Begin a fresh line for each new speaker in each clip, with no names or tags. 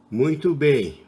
Muito bem,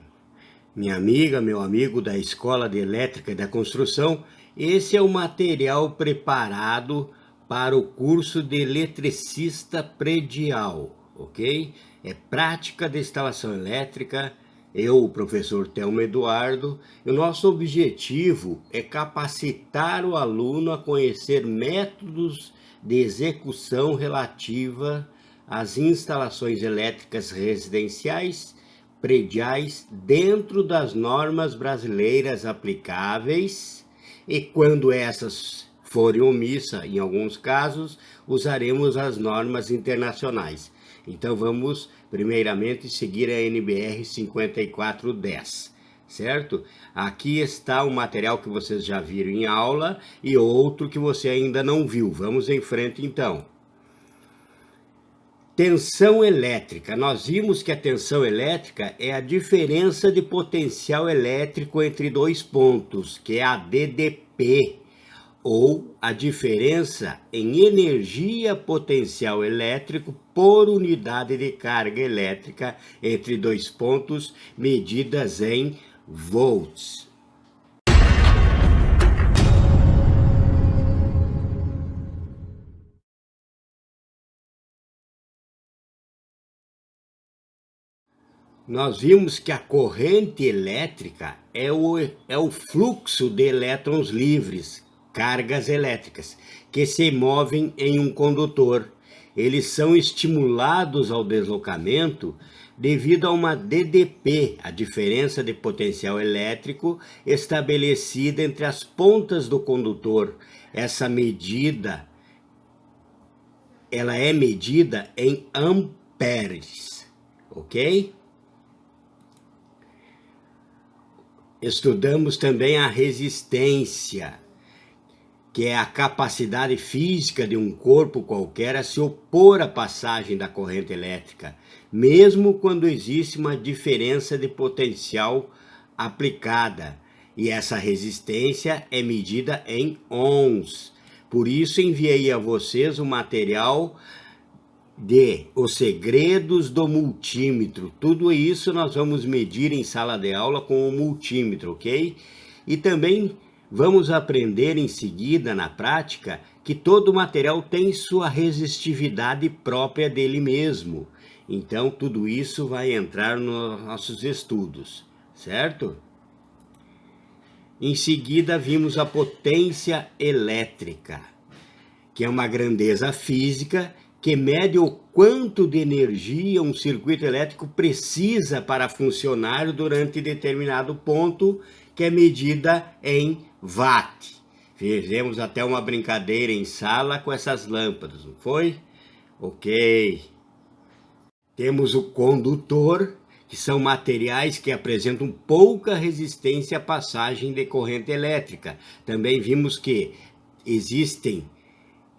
minha amiga, meu amigo da Escola de Elétrica e da Construção, esse é o material preparado para o curso de eletricista predial, ok? É prática de instalação elétrica. Eu, o professor Telmo Eduardo, e o nosso objetivo é capacitar o aluno a conhecer métodos de execução relativa às instalações elétricas residenciais prediais dentro das normas brasileiras aplicáveis e, quando essas forem omissas, em alguns casos, usaremos as normas internacionais. Então vamos primeiramente seguir a NBR 5410, certo? Aqui está o material que vocês já viram em aula e outro que você ainda não viu. Vamos em frente então. Tensão elétrica. Nós vimos que a tensão elétrica é a diferença de potencial elétrico entre dois pontos, que é a DDP, ou a diferença em energia potencial elétrico por unidade de carga elétrica entre dois pontos, medidas em volts. Nós vimos que a corrente elétrica é o fluxo de elétrons livres, cargas elétricas, que se movem em um condutor. Eles são estimulados ao deslocamento devido a uma DDP, a diferença de potencial elétrico estabelecida entre as pontas do condutor. Essa medida, ela é medida em amperes, ok? Estudamos também a resistência, que é a capacidade física de um corpo qualquer a se opor à passagem da corrente elétrica, mesmo quando existe uma diferença de potencial aplicada. E essa resistência é medida em ohms. Por isso enviei a vocês o material de Os Segredos do Multímetro. Tudo isso nós vamos medir em sala de aula com o multímetro, ok? E também vamos aprender em seguida, na prática, que todo material tem sua resistividade própria dele mesmo. Então, tudo isso vai entrar nos nossos estudos, certo? Em seguida, vimos a potência elétrica, que é uma grandeza física que mede o quanto de energia um circuito elétrico precisa para funcionar durante determinado ponto, que é medida em watt. Fizemos até uma brincadeira em sala com essas lâmpadas, não foi? Ok. Temos o condutor, que são materiais que apresentam pouca resistência à passagem de corrente elétrica. Também vimos que existem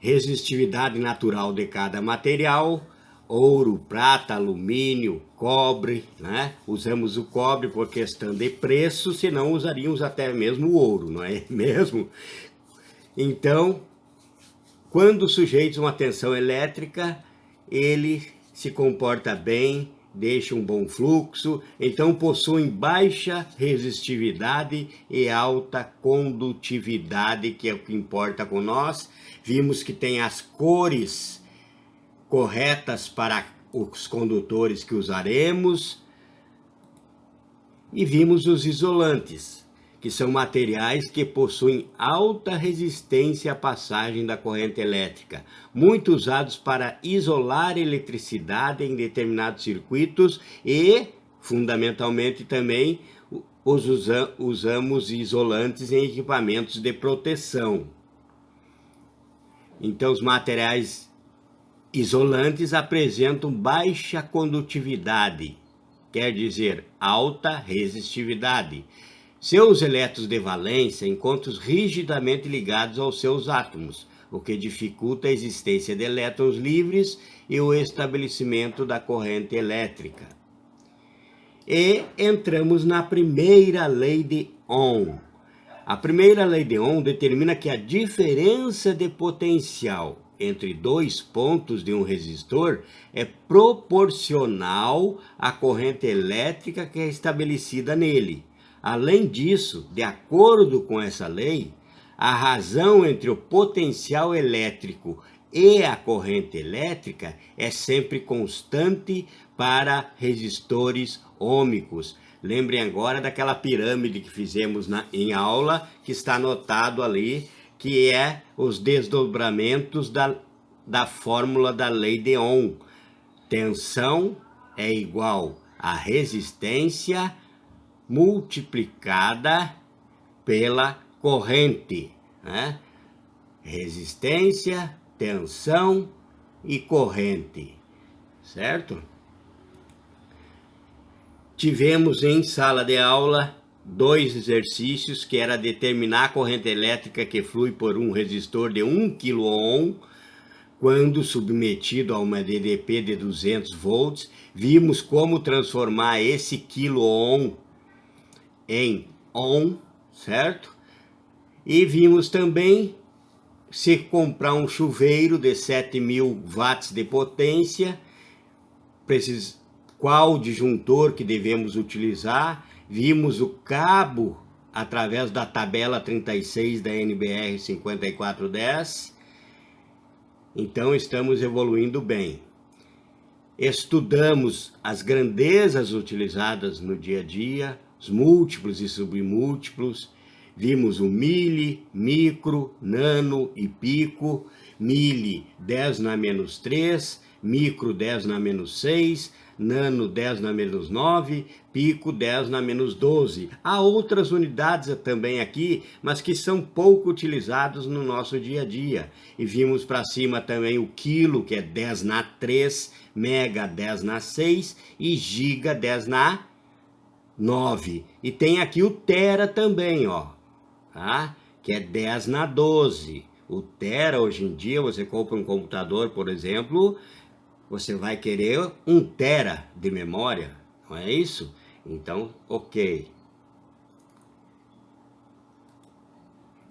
resistividade natural de cada material: ouro, prata, alumínio, cobre, né? Usamos o cobre por questão de preço, senão usaríamos até mesmo o ouro, não é mesmo? Então, quando sujeitos a uma tensão elétrica, ele se comporta bem, deixa um bom fluxo, então possuem baixa resistividade e alta condutividade, que é o que importa com nós. Vimos que tem as cores corretas para os condutores que usaremos. E vimos os isolantes, que são materiais que possuem alta resistência à passagem da corrente elétrica, muito usados para isolar eletricidade em determinados circuitos e, fundamentalmente também, usamos isolantes em equipamentos de proteção. Então, os materiais isolantes apresentam baixa condutividade, quer dizer, alta resistividade. Seus elétrons de valência encontram-se rigidamente ligados aos seus átomos, o que dificulta a existência de elétrons livres e o estabelecimento da corrente elétrica. E entramos na primeira lei de Ohm. A primeira lei de Ohm determina que a diferença de potencial entre dois pontos de um resistor é proporcional à corrente elétrica que é estabelecida nele. Além disso, de acordo com essa lei, a razão entre o potencial elétrico e a corrente elétrica é sempre constante para resistores ômicos. Lembrem agora daquela pirâmide que fizemos em aula, que está anotado ali, que é os desdobramentos da fórmula da lei de Ohm. Tensão é igual a resistência multiplicada pela corrente, né? Resistência, tensão e corrente, certo? Tivemos em sala de aula 2 exercícios, que era determinar a corrente elétrica que flui por um resistor de 1 kΩ quando submetido a uma DDP de 200 volts. Vimos como transformar esse kΩ em ohm, certo? E vimos também se comprar um chuveiro de 7.000 watts de potência, qual disjuntor que devemos utilizar. Vimos o cabo através da tabela 36 da NBR 5410. Então estamos evoluindo bem. Estudamos as grandezas utilizadas no dia a dia, os múltiplos e submúltiplos. Vimos o mili, micro, nano e pico. Mili 10 na menos 3, micro 10 na menos 6, nano 10 na menos 9, pico 10 na menos 12. Há outras unidades também aqui, mas que são pouco utilizadas no nosso dia a dia. E vimos para cima também o quilo, que é 10 na 3, mega 10 na 6 e giga 10 na 9. E tem aqui o tera também, ó, tá? Que é 10 na 12. O tera, hoje em dia, você compra um computador, por exemplo, você vai querer 1 tera de memória, não é isso? Então, ok.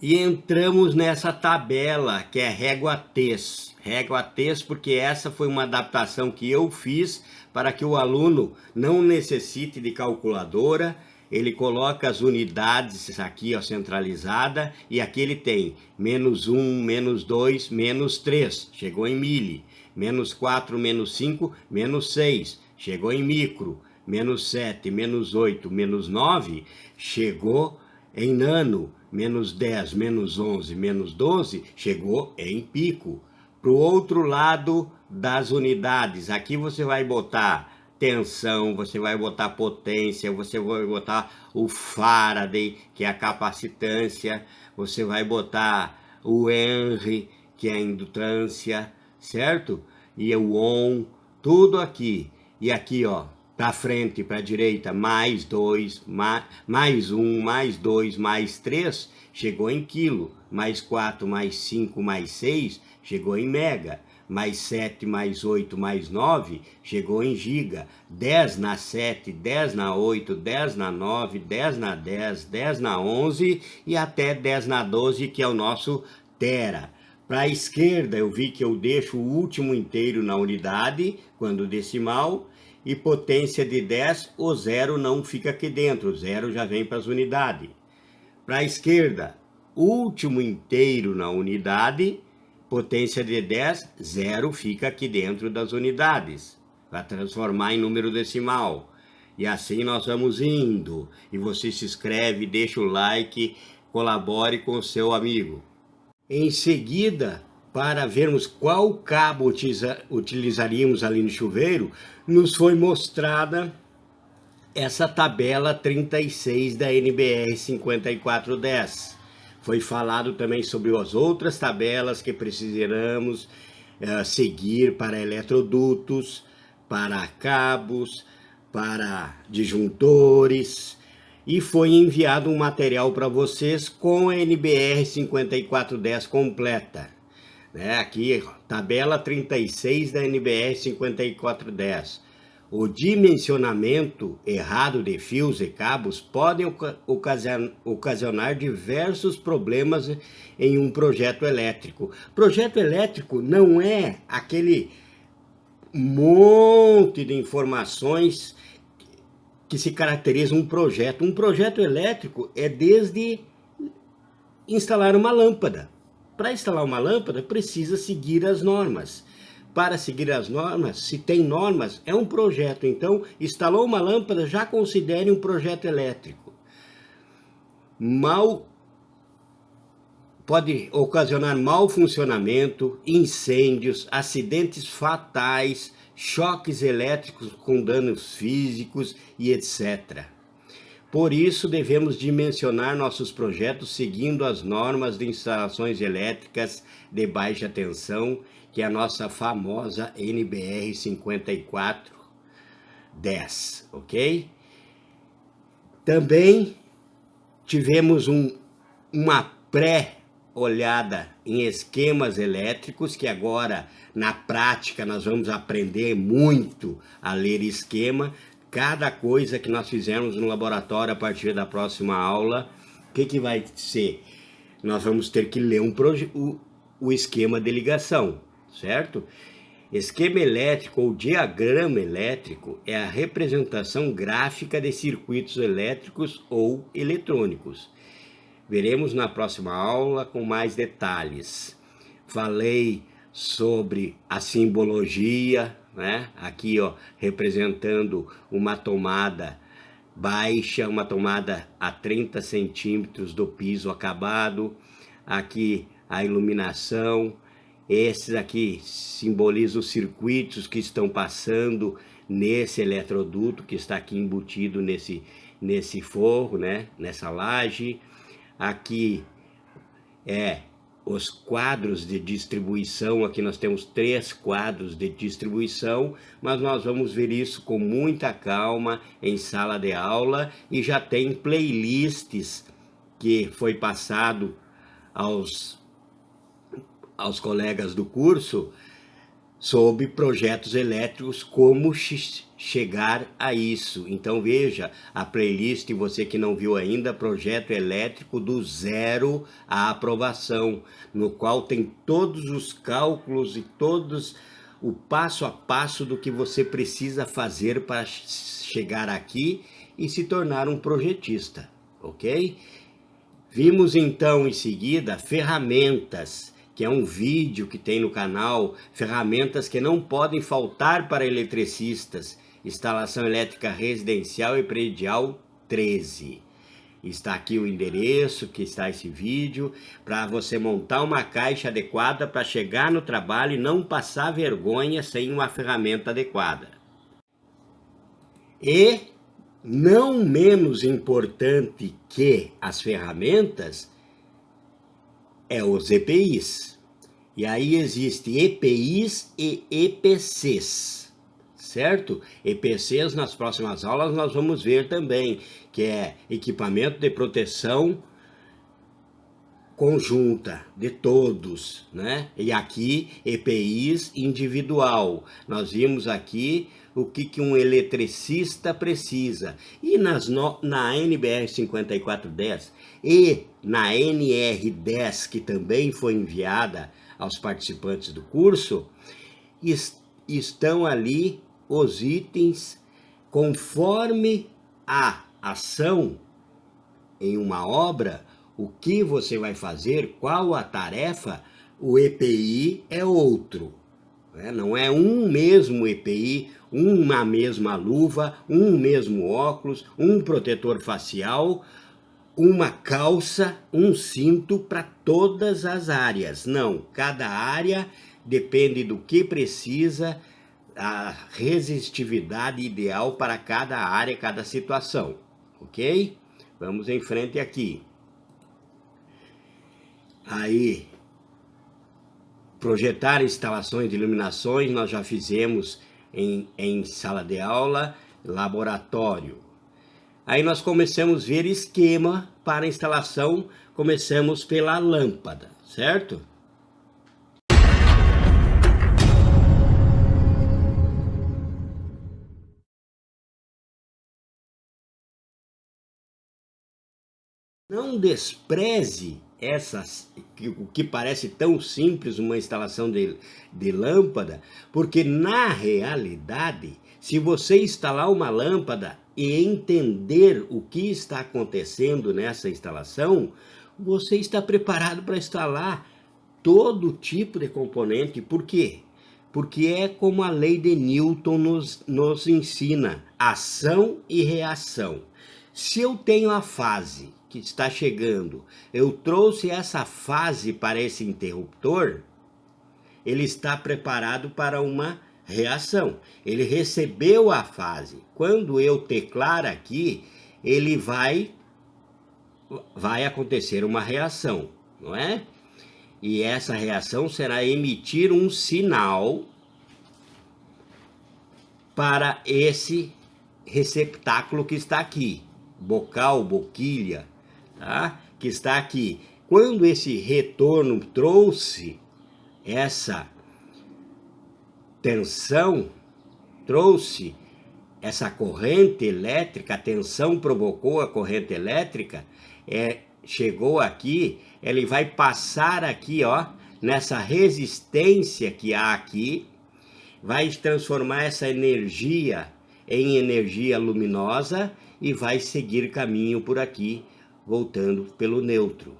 E entramos nessa tabela, que é régua-tez. Régua-tez, porque essa foi uma adaptação que eu fiz para que o aluno não necessite de calculadora. Ele coloca as unidades aqui, ó, centralizada, e aqui ele tem menos 1, menos 2, menos 3, chegou em mili. Menos 4, menos 5, menos 6, chegou em micro. Menos 7, menos 8, menos 9, chegou em nano. Menos 10, menos 11, menos 12, chegou em pico. Para o outro lado das unidades, aqui você vai botar tensão, você vai botar potência, você vai botar o Faraday, que é a capacitância, você vai botar o Henry, que é a indutância, certo? E o Ohm, tudo aqui. E aqui, ó, para frente, para a direita, mais 2, mais 1, mais 2, mais 3, chegou em quilo. Mais 4, mais 5, mais 6, chegou em mega. Mais 7, mais 8, mais 9, chegou em giga. 10 na 7, 10 na 8, 10 na 9, 10 na 10, 10 na 11 e até 10 na 12, que é o nosso tera. Para a esquerda, eu vi que eu deixo o último inteiro na unidade, quando decimal, e potência de 10, o zero não fica aqui dentro, o zero já vem para as unidades. Para a esquerda, último inteiro na unidade, potência de 10, zero fica aqui dentro das unidades, para transformar em número decimal. E assim nós vamos indo. E você se inscreve, deixa o like, colabore com o seu amigo. Em seguida, para vermos qual cabo utilizaríamos ali no chuveiro, nos foi mostrada essa tabela 36 da NBR 5410. Foi falado também sobre as outras tabelas que precisaremos seguir para eletrodutos, para cabos, para disjuntores. E foi enviado um material para vocês com a NBR 5410 completa. Aqui, tabela 36 da NBR 5410. O dimensionamento errado de fios e cabos podem ocasionar diversos problemas em um projeto elétrico. Projeto elétrico não é aquele monte de informações que se caracteriza um projeto. Um projeto elétrico é desde instalar uma lâmpada. Para instalar uma lâmpada, precisa seguir as normas. Para seguir as normas, se tem normas, é um projeto. Então, instalou uma lâmpada, já considere um projeto elétrico. Pode ocasionar mau funcionamento, incêndios, acidentes fatais, choques elétricos com danos físicos e etc. Por isso, devemos dimensionar nossos projetos seguindo as normas de instalações elétricas de baixa tensão, que é a nossa famosa NBR 5410, ok? Também tivemos uma pré-olhada em esquemas elétricos, que agora, na prática, nós vamos aprender muito a ler esquema. Cada coisa que nós fizermos no laboratório a partir da próxima aula, o que vai ser? Nós vamos ter que ler o esquema de ligação, certo? Esquema elétrico ou diagrama elétrico é a representação gráfica de circuitos elétricos ou eletrônicos. Veremos na próxima aula com mais detalhes. Falei sobre a simbologia, né? Aqui, ó, representando uma tomada baixa, uma tomada a 30 centímetros do piso acabado. Aqui a iluminação. Esses aqui simbolizam os circuitos que estão passando nesse eletroduto que está aqui embutido nesse forro, né? Nessa laje. Aqui os quadros de distribuição. Aqui nós temos 3 quadros de distribuição, mas nós vamos ver isso com muita calma em sala de aula, e já tem playlists que foi passado aos colegas do curso sobre projetos elétricos, como chegar a isso. Então veja a playlist, você que não viu ainda, projeto elétrico do zero à aprovação, no qual tem todos os cálculos e todos o passo a passo do que você precisa fazer para chegar aqui e se tornar um projetista, ok? Vimos então em seguida ferramentas, que é um vídeo que tem no canal, ferramentas que não podem faltar para eletricistas, instalação elétrica residencial e predial 13. Está aqui o endereço que está esse vídeo, para você montar uma caixa adequada para chegar no trabalho e não passar vergonha sem uma ferramenta adequada. E, não menos importante que as ferramentas, é os EPIs. E aí existe EPIs e EPCs, certo? EPCs, nas próximas aulas nós vamos ver também, que é equipamento de proteção conjunta de todos, né? E aqui EPIs individual. Nós vimos aqui o que um eletricista precisa. E na NBR 5410 e na NR10, que também foi enviada aos participantes do curso, estão ali os itens conforme a ação em uma obra, o que você vai fazer, qual a tarefa. O EPI é outro, né? Não é um mesmo EPI, uma mesma luva, um mesmo óculos, um protetor facial, uma calça, um cinto para todas as áreas. Não, cada área depende do que precisa, a resistividade ideal para cada área, cada situação, ok? Vamos em frente aqui. Aí, projetar instalações de iluminações, nós já fizemos em sala de aula, laboratório. Aí nós começamos a ver esquema para instalação, começamos pela lâmpada, certo? Não despreze o que parece tão simples, uma instalação de lâmpada, porque na realidade, se você instalar uma lâmpada e entender o que está acontecendo nessa instalação, você está preparado para instalar todo tipo de componente. Por quê? Porque é como a lei de Newton nos ensina, ação e reação. Se eu tenho a fase que está chegando, eu trouxe essa fase para esse interruptor, ele está preparado para uma reação. Ele recebeu a fase. Quando eu teclar aqui, ele vai acontecer uma reação, não é? E essa reação será emitir um sinal para esse receptáculo que está aqui, bocal, boquilha, tá? Que está aqui. Quando esse retorno trouxe essa tensão, trouxe essa corrente elétrica, a tensão provocou a corrente elétrica, chegou aqui, ele vai passar aqui, ó, nessa resistência que há aqui, vai transformar essa energia em energia luminosa e vai seguir caminho por aqui, voltando pelo neutro,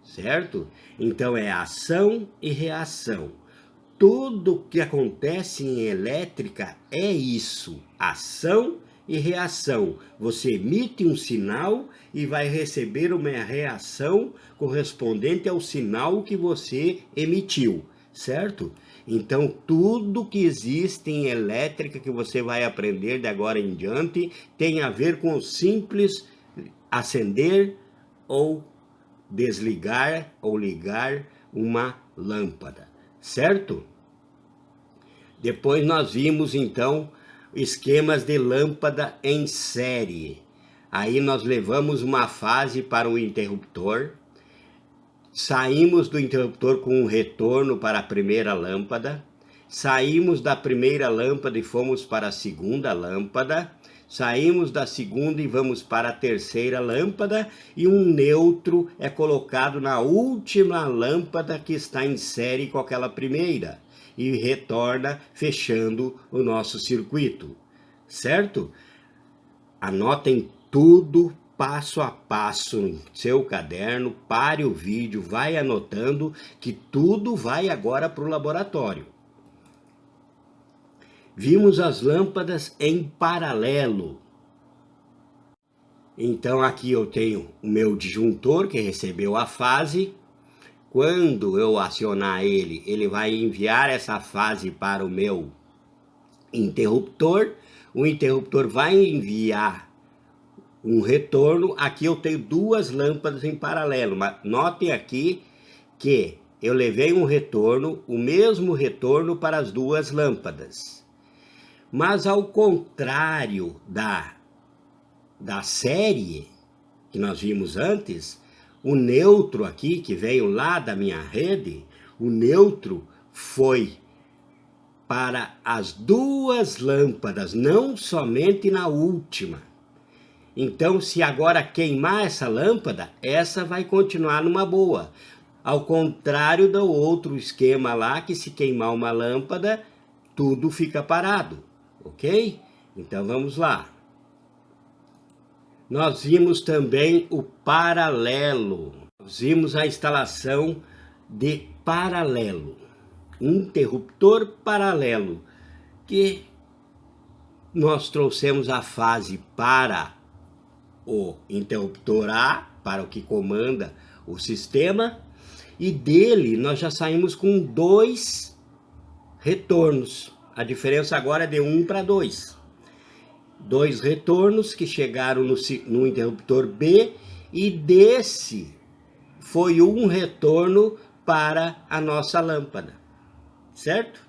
certo? Então é ação e reação. Tudo que acontece em elétrica é isso, ação e reação. Você emite um sinal e vai receber uma reação correspondente ao sinal que você emitiu, certo? Então, tudo que existe em elétrica que você vai aprender de agora em diante tem a ver com o simples acender ou desligar ou ligar uma lâmpada, certo? Depois nós vimos então esquemas de lâmpada em série. Aí nós levamos uma fase para o interruptor, saímos do interruptor com um retorno para a primeira lâmpada, saímos da primeira lâmpada e fomos para a segunda lâmpada, saímos da segunda e vamos para a terceira lâmpada, e um neutro é colocado na última lâmpada que está em série com aquela primeira, e retorna fechando o nosso circuito, certo? Anotem tudo passo a passo no seu caderno, pare o vídeo, vai anotando que tudo vai agora para o laboratório. Vimos as lâmpadas em paralelo. Então aqui eu tenho o meu disjuntor que recebeu a fase. Quando eu acionar ele, ele vai enviar essa fase para o meu interruptor. O interruptor vai enviar um retorno. Aqui eu tenho duas lâmpadas em paralelo, mas notem aqui que eu levei um retorno, o mesmo retorno para as duas lâmpadas. Mas ao contrário da série que nós vimos antes, o neutro aqui, que veio lá da minha rede, o neutro foi para as duas lâmpadas, não somente na última. Então, se agora queimar essa lâmpada, essa vai continuar numa boa. Ao contrário do outro esquema lá, que se queimar uma lâmpada, tudo fica parado, ok? Então, vamos lá. Nós vimos também o paralelo. Nós vimos a instalação de paralelo. Interruptor paralelo. Que nós trouxemos a fase para o interruptor A, para o que comanda o sistema. E dele nós já saímos com dois retornos. A diferença agora é de 1 para 2. Dois retornos que chegaram no interruptor B, e desse foi um retorno para a nossa lâmpada, certo?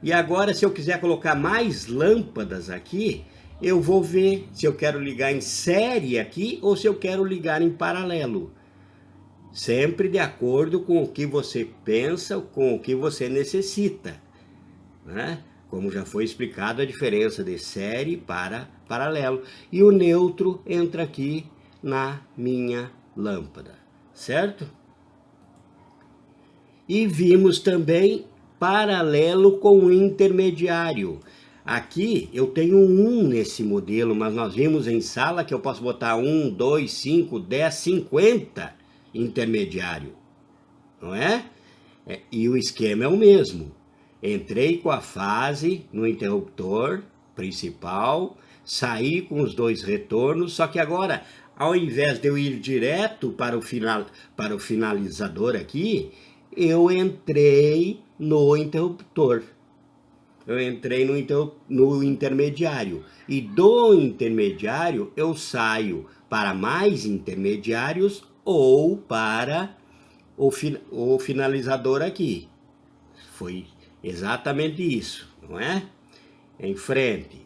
E agora, se eu quiser colocar mais lâmpadas aqui, eu vou ver se eu quero ligar em série aqui ou se eu quero ligar em paralelo. Sempre de acordo com o que você pensa, com o que você necessita, né? Como já foi explicado, a diferença de série para paralelo. E o neutro entra aqui na minha lâmpada, certo? E vimos também paralelo com intermediário. Aqui eu tenho um nesse modelo, mas nós vimos em sala que eu posso botar 1, 2, 5, 10, 50 intermediário, não é? E o esquema é o mesmo. Entrei com a fase no interruptor principal, saí com os 2 retornos, só que agora, ao invés de eu ir direto para o finalizador aqui, eu entrei no interruptor. Eu entrei no intermediário. E do intermediário eu saio para mais intermediários ou para o finalizador aqui. Foi exatamente isso, não é? Em frente.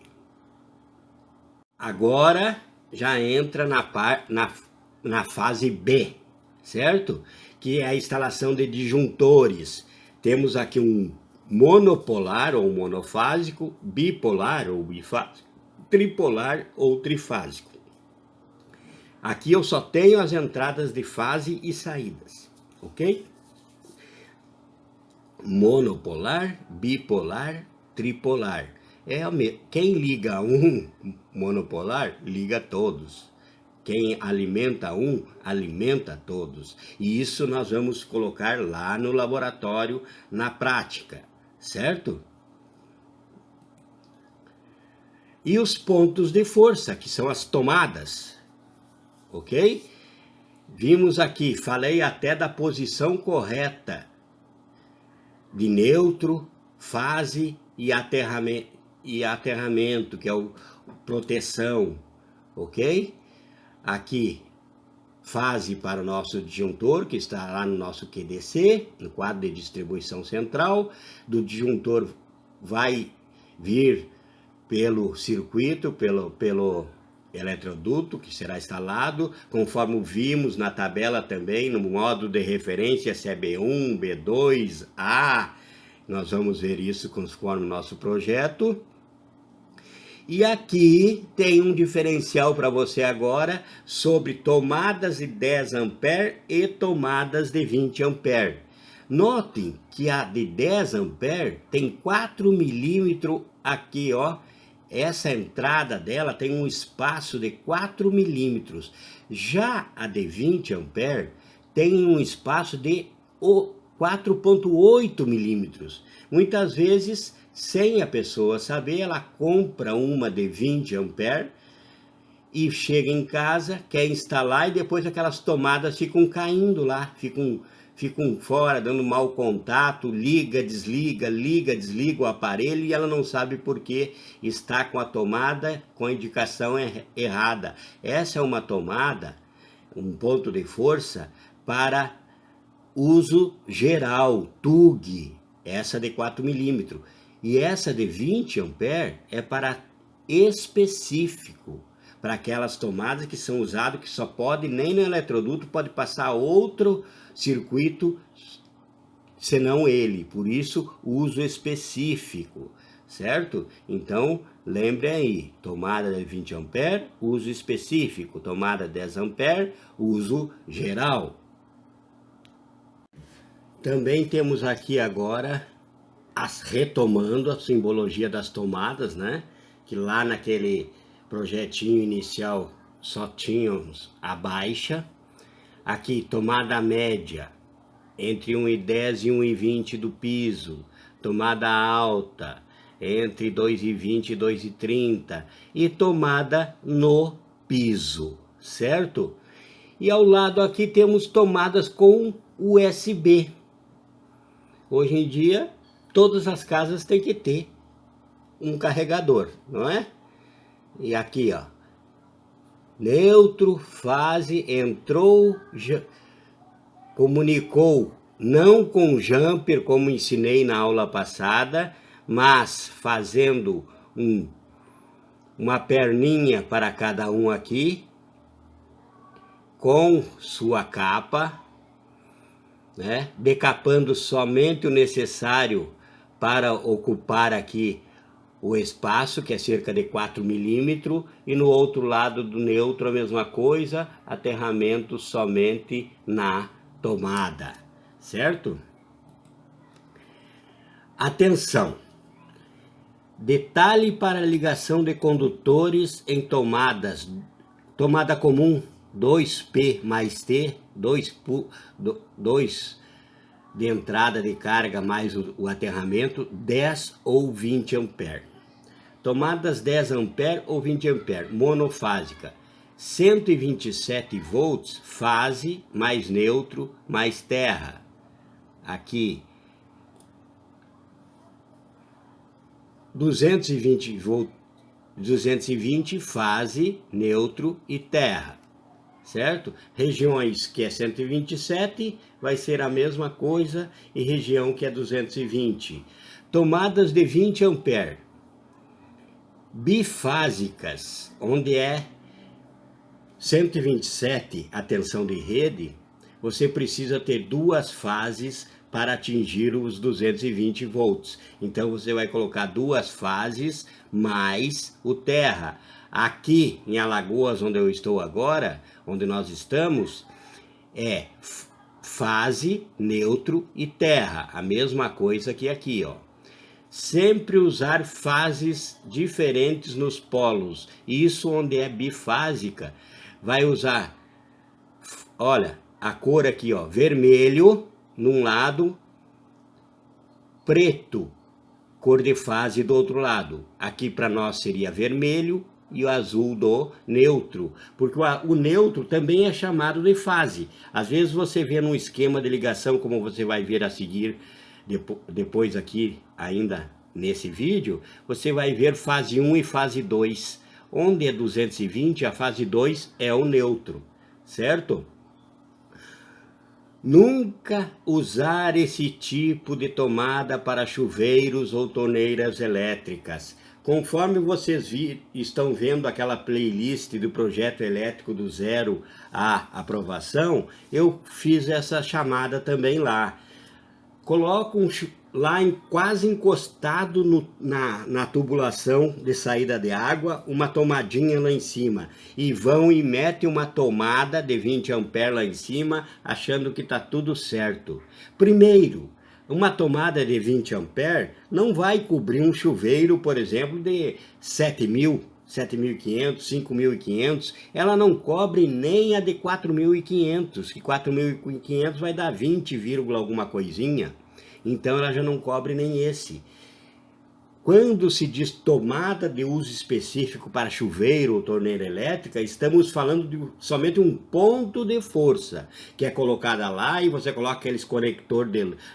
Agora já entra na fase B, certo? Que é a instalação de disjuntores. Temos aqui um monopolar ou monofásico, bipolar ou bifásico, tripolar ou trifásico. Aqui eu só tenho as entradas de fase e saídas, ok? Monopolar, bipolar, tripolar. Quem liga um monopolar, liga todos. Quem alimenta um, alimenta todos. E isso nós vamos colocar lá no laboratório, na prática, certo? E os pontos de força, que são as tomadas, ok? Vimos aqui, falei até da posição correta de neutro, fase e aterramento, que é o proteção, ok? Aqui, fase para o nosso disjuntor, que está lá no nosso QDC, no quadro de distribuição central. Do disjuntor vai vir pelo circuito, pelo eletroduto que será instalado, conforme vimos na tabela também, no modo de referência, se é B1, B2, A. Nós vamos ver isso conforme o nosso projeto. E aqui tem um diferencial para você agora sobre tomadas de 10 ampere e tomadas de 20 ampere. Notem que a de 10 ampere tem 4 milímetros aqui, ó. Essa entrada dela tem um espaço de 4 milímetros. Já a de 20 ampere tem um espaço de 4,8 milímetros. Muitas vezes, sem a pessoa saber, ela compra uma de 20 ampere e chega em casa, quer instalar e depois aquelas tomadas ficam caindo lá, ficam fora, dando mau contato, liga, desliga o aparelho e ela não sabe por que está com a tomada com a indicação errada. Essa é uma tomada, um ponto de força para uso geral, TUG, essa de 4 milímetros. E essa de 20 ampere é para específico, para aquelas tomadas que são usadas, que só pode, nem no eletroduto, pode passar outro circuito, senão ele. Por isso, uso específico, certo? Então, lembre aí, tomada de 20 ampere, uso específico. Tomada de 10 ampere, uso geral. Também temos aqui agora, retomando a simbologia das tomadas, né? Que lá naquele projetinho inicial só tínhamos a baixa. Aqui, tomada média, entre 1,10 e 1,20 do piso. Tomada alta, entre 2,20 e 2,30. E tomada no piso, certo? E ao lado aqui temos tomadas com USB. Hoje em dia, todas as casas têm que ter um carregador, não é? E aqui, ó, neutro, fase, entrou, comunicou, não com jumper, como ensinei na aula passada, mas fazendo uma perninha para cada um aqui, com sua capa, né? Decapando somente o necessário para ocupar aqui o espaço, que é cerca de 4 milímetros, e no outro lado do neutro a mesma coisa, aterramento somente na tomada, certo? Atenção! Detalhe para a ligação de condutores em tomadas. Tomada comum 2P mais T, 2 de entrada de carga mais o aterramento, 10 ou 20 ampere. Tomadas 10 ampere ou 20 ampere, monofásica. 127 volts, fase, mais neutro, mais terra. Aqui, 220 volts, 220 fase, neutro e terra, certo? Regiões que é 127 vai ser a mesma coisa, e região que é 220. Tomadas de 20 ampere, bifásicas, onde é 127 a tensão de rede, você precisa ter duas fases para atingir os 220 volts. Então você vai colocar duas fases mais o terra. Aqui em Alagoas, onde eu estou agora, onde nós estamos, é fase, neutro e terra. A mesma coisa que aqui, ó. Sempre usar fases diferentes nos polos. Isso onde é bifásica, vai usar, olha, a cor aqui, ó, vermelho num lado, preto, cor de fase do outro lado. Aqui para nós seria vermelho e o azul do neutro, porque o neutro também é chamado de fase. Às vezes você vê num esquema de ligação, como você vai ver a seguir, depois aqui ainda nesse vídeo, você vai ver fase 1 e fase 2. Onde é 220, a fase 2 é o neutro, certo? Nunca usar esse tipo de tomada para chuveiros ou torneiras elétricas. Conforme vocês estão vendo aquela playlist do projeto elétrico do zero à aprovação, eu fiz essa chamada também lá. Coloco lá quase encostado na tubulação de saída de água, uma tomadinha lá em cima, e vão e metem uma tomada de 20 amperes lá em cima, achando que está tudo certo. Primeiro, uma tomada de 20 amperes não vai cobrir um chuveiro, por exemplo, de 7.000, 7.500, 5.500, ela não cobre nem a de 4.500, que 4.500 vai dar 20, alguma coisinha, então ela já não cobre nem esse. Quando se diz tomada de uso específico para chuveiro ou torneira elétrica, estamos falando de somente um ponto de força, que é colocada lá, e você coloca aqueles conector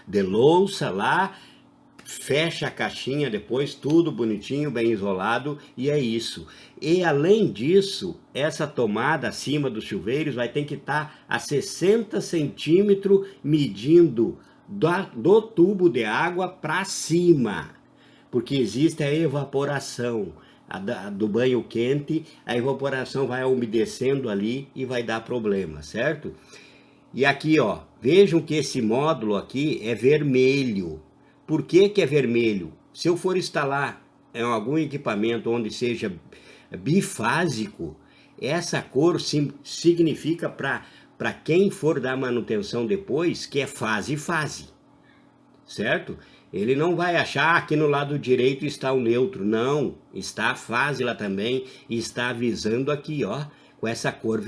de louça lá, fecha a caixinha depois, tudo bonitinho, bem isolado, e é isso. E além disso, essa tomada acima dos chuveiros vai ter que estar a 60 centímetros medindo do tubo de água para cima, porque existe a evaporação do banho quente, a evaporação vai umedecendo ali e vai dar problema, certo? E aqui, ó, vejam que esse módulo aqui é vermelho. Por que que é vermelho? Se eu for instalar em algum equipamento onde seja bifásico, essa cor significa para quem for dar manutenção depois que é fase, certo? Ele não vai achar que no lado direito está o neutro, não, está a fase lá também, e está avisando aqui, ó, com essa cor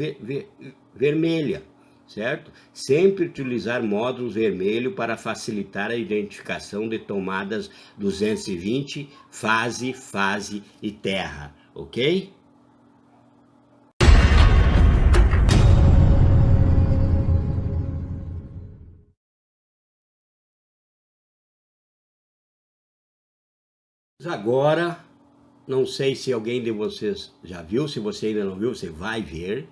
vermelha, certo? Sempre utilizar módulos vermelho para facilitar a identificação de tomadas 220, fase e terra, ok? Agora, não sei se alguém de vocês já viu, se você ainda não viu, você vai ver.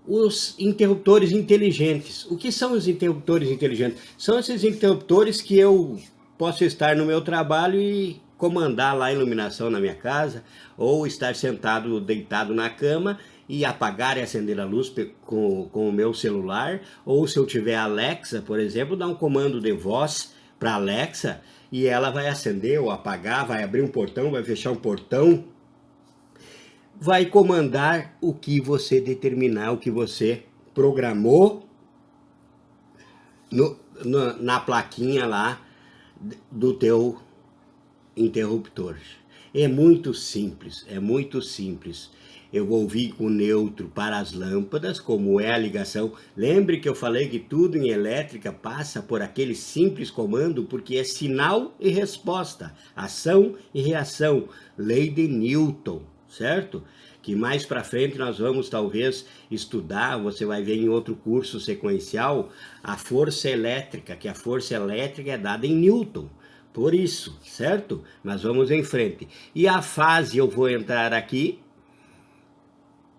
Os interruptores inteligentes. O que são os interruptores inteligentes? São esses interruptores que eu posso estar no meu trabalho e comandar lá a iluminação na minha casa, ou estar sentado, deitado na cama e apagar e acender a luz com o meu celular, ou se eu tiver Alexa, por exemplo, dar um comando de voz para Alexa e ela vai acender ou apagar, vai abrir um portão, vai fechar um portão, vai comandar o que você determinar, o que você programou na plaquinha lá do teu interruptor. É muito simples, é muito simples. Eu vou vir com neutro para as lâmpadas, como é a ligação. Lembre que eu falei que tudo em elétrica passa por aquele simples comando, porque é sinal e resposta, ação e reação, lei de Newton, certo? Que mais para frente nós vamos talvez estudar, você vai ver em outro curso sequencial, a força elétrica, que a força elétrica é dada em Newton. Por isso, certo? Mas vamos em frente. E a fase eu vou entrar aqui,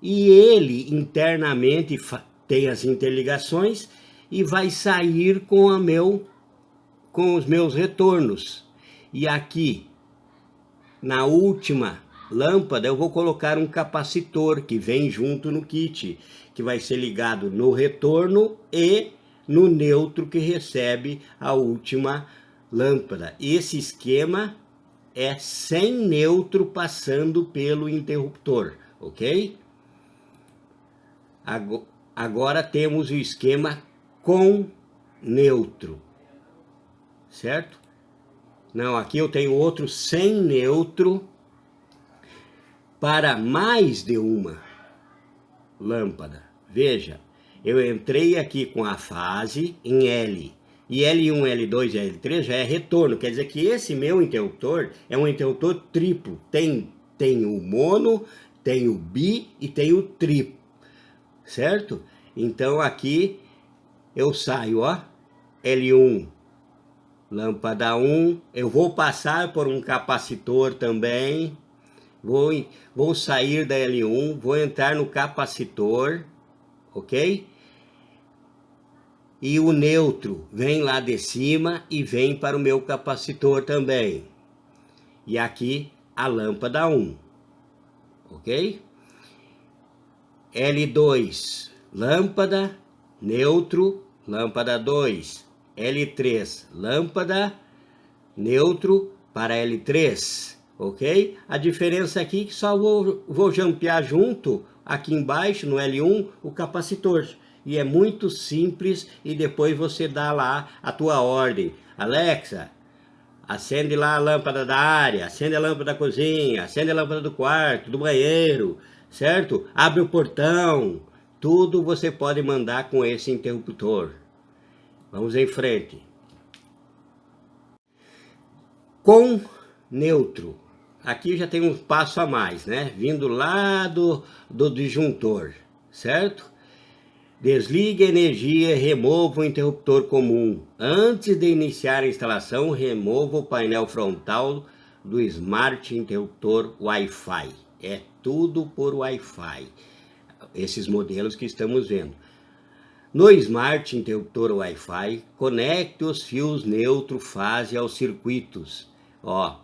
e ele internamente tem as interligações e vai sair com os meus retornos. E aqui, na última lâmpada, eu vou colocar um capacitor que vem junto no kit, que vai ser ligado no retorno e no neutro que recebe a última lâmpada. Esse esquema é sem neutro passando pelo interruptor, ok? Agora temos o esquema com neutro, certo? Não, aqui eu tenho outro sem neutro para mais de uma lâmpada. Veja, eu entrei aqui com a fase em L. E L1, L2 e L3 já é retorno. Quer dizer que esse meu interruptor é um interruptor triplo. Tem o mono, tem o bi e tem o triplo. Certo? Então aqui eu saio, ó, L1, lâmpada 1, eu vou passar por um capacitor também, vou sair da L1, vou entrar no capacitor, ok? E o neutro vem lá de cima e vem para o meu capacitor também. E aqui a lâmpada 1, ok? L2, lâmpada, neutro, lâmpada 2. L3, lâmpada, neutro para L3, ok? A diferença aqui é que só vou jampear junto, aqui embaixo, no L1, o capacitor. E é muito simples e depois você dá lá a tua ordem. Alexa, acende lá a lâmpada da área, acende a lâmpada da cozinha, acende a lâmpada do quarto, do banheiro, certo? Abre o portão, tudo você pode mandar com esse interruptor. Vamos em frente. Com neutro, aqui já tem um passo a mais, né? Vindo lá do disjuntor, certo? Desligue a energia e remova o interruptor comum. Antes de iniciar a instalação, remova o painel frontal do Smart Interruptor Wi-Fi. É tudo por Wi-Fi, esses modelos que estamos vendo. No Smart Interruptor Wi-Fi, conecte os fios neutro fase aos circuitos. Ó,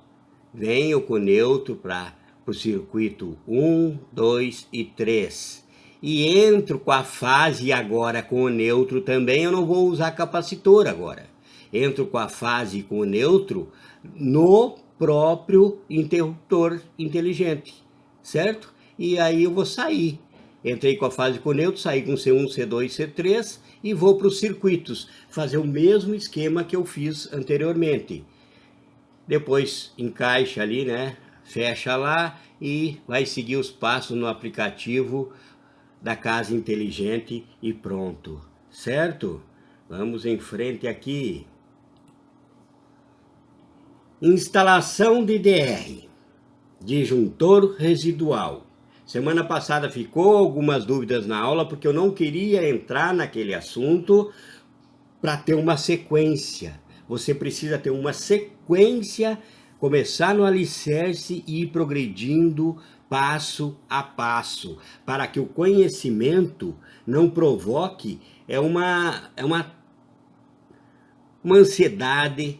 venho com neutro para o circuito 1, 2 e 3. E entro com a fase agora com o neutro também, eu não vou usar capacitor agora. Entro com a fase com o neutro no próprio interruptor inteligente, certo? E aí eu vou sair. Entrei com a fase com o neutro, saí com C1, C2, C3 e vou para os circuitos, fazer o mesmo esquema que eu fiz anteriormente. Depois encaixa ali, né? Fecha lá e vai seguir os passos no aplicativo da casa inteligente e pronto, certo? Vamos em frente aqui. Instalação de DR, disjuntor residual. Semana passada ficou algumas dúvidas na aula porque eu não queria entrar naquele assunto para ter uma sequência. Você precisa ter uma sequência, começar no alicerce e ir progredindo passo a passo, para que o conhecimento não provoque uma ansiedade,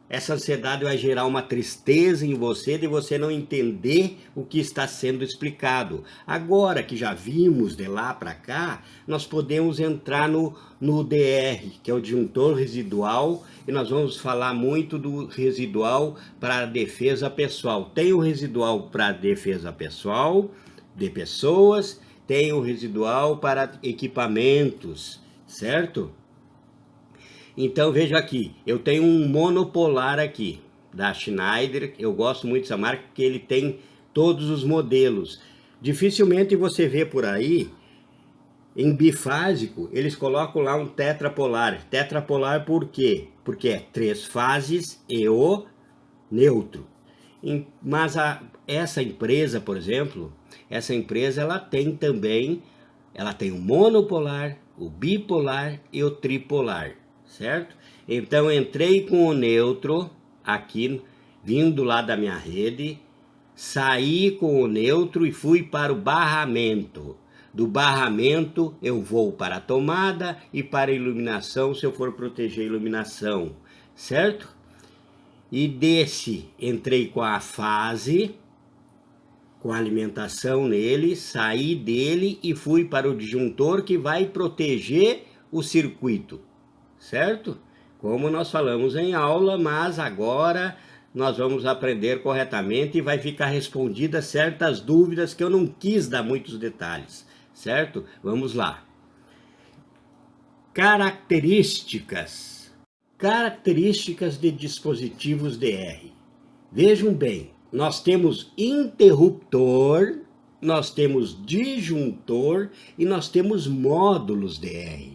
essa ansiedade vai gerar uma tristeza em você de você não entender o que está sendo explicado. Agora que já vimos de lá para cá, nós podemos entrar no DR, que é o disjuntor residual, e nós vamos falar muito do residual para a defesa pessoal. Tem o residual para a defesa pessoal, de pessoas, tem o residual para equipamentos, certo? Então veja aqui, eu tenho um monopolar aqui, da Schneider. Eu gosto muito dessa marca porque ele tem todos os modelos. Dificilmente você vê por aí, em bifásico, eles colocam lá um tetrapolar. Tetrapolar por quê? Porque é 3 fases e o neutro. Mas essa empresa, por exemplo, essa empresa ela tem também, ela tem o monopolar, o bipolar e o tripolar. Certo? Então entrei com o neutro aqui, vindo lá da minha rede, saí com o neutro e fui para o barramento. Do barramento eu vou para a tomada e para a iluminação, se eu for proteger a iluminação, certo? E desse, entrei com a fase, com a alimentação nele, saí dele e fui para o disjuntor que vai proteger o circuito. Certo? Como nós falamos em aula, mas agora nós vamos aprender corretamente e vai ficar respondidas certas dúvidas que eu não quis dar muitos detalhes, certo? Vamos lá. Características de dispositivos DR. Vejam bem, nós temos interruptor, nós temos disjuntor e nós temos módulos DR.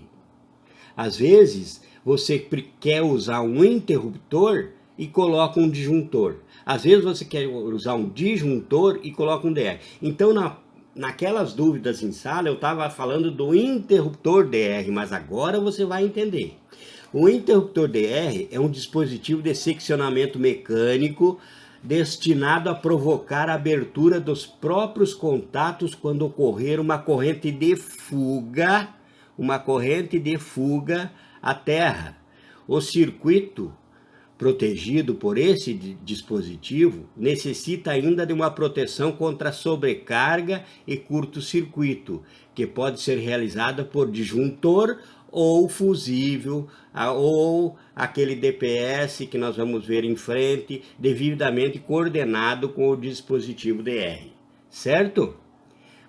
Às vezes, você quer usar um interruptor e coloca um disjuntor. Às vezes, você quer usar um disjuntor e coloca um DR. Então, naquelas dúvidas em sala, eu estava falando do interruptor DR, mas agora você vai entender. O interruptor DR é um dispositivo de seccionamento mecânico destinado a provocar a abertura dos próprios contatos quando ocorrer uma corrente de fuga à terra. O circuito protegido por esse dispositivo necessita ainda de uma proteção contra sobrecarga e curto-circuito, que pode ser realizada por disjuntor ou fusível, ou aquele DPS que nós vamos ver em frente, devidamente coordenado com o dispositivo DR, certo?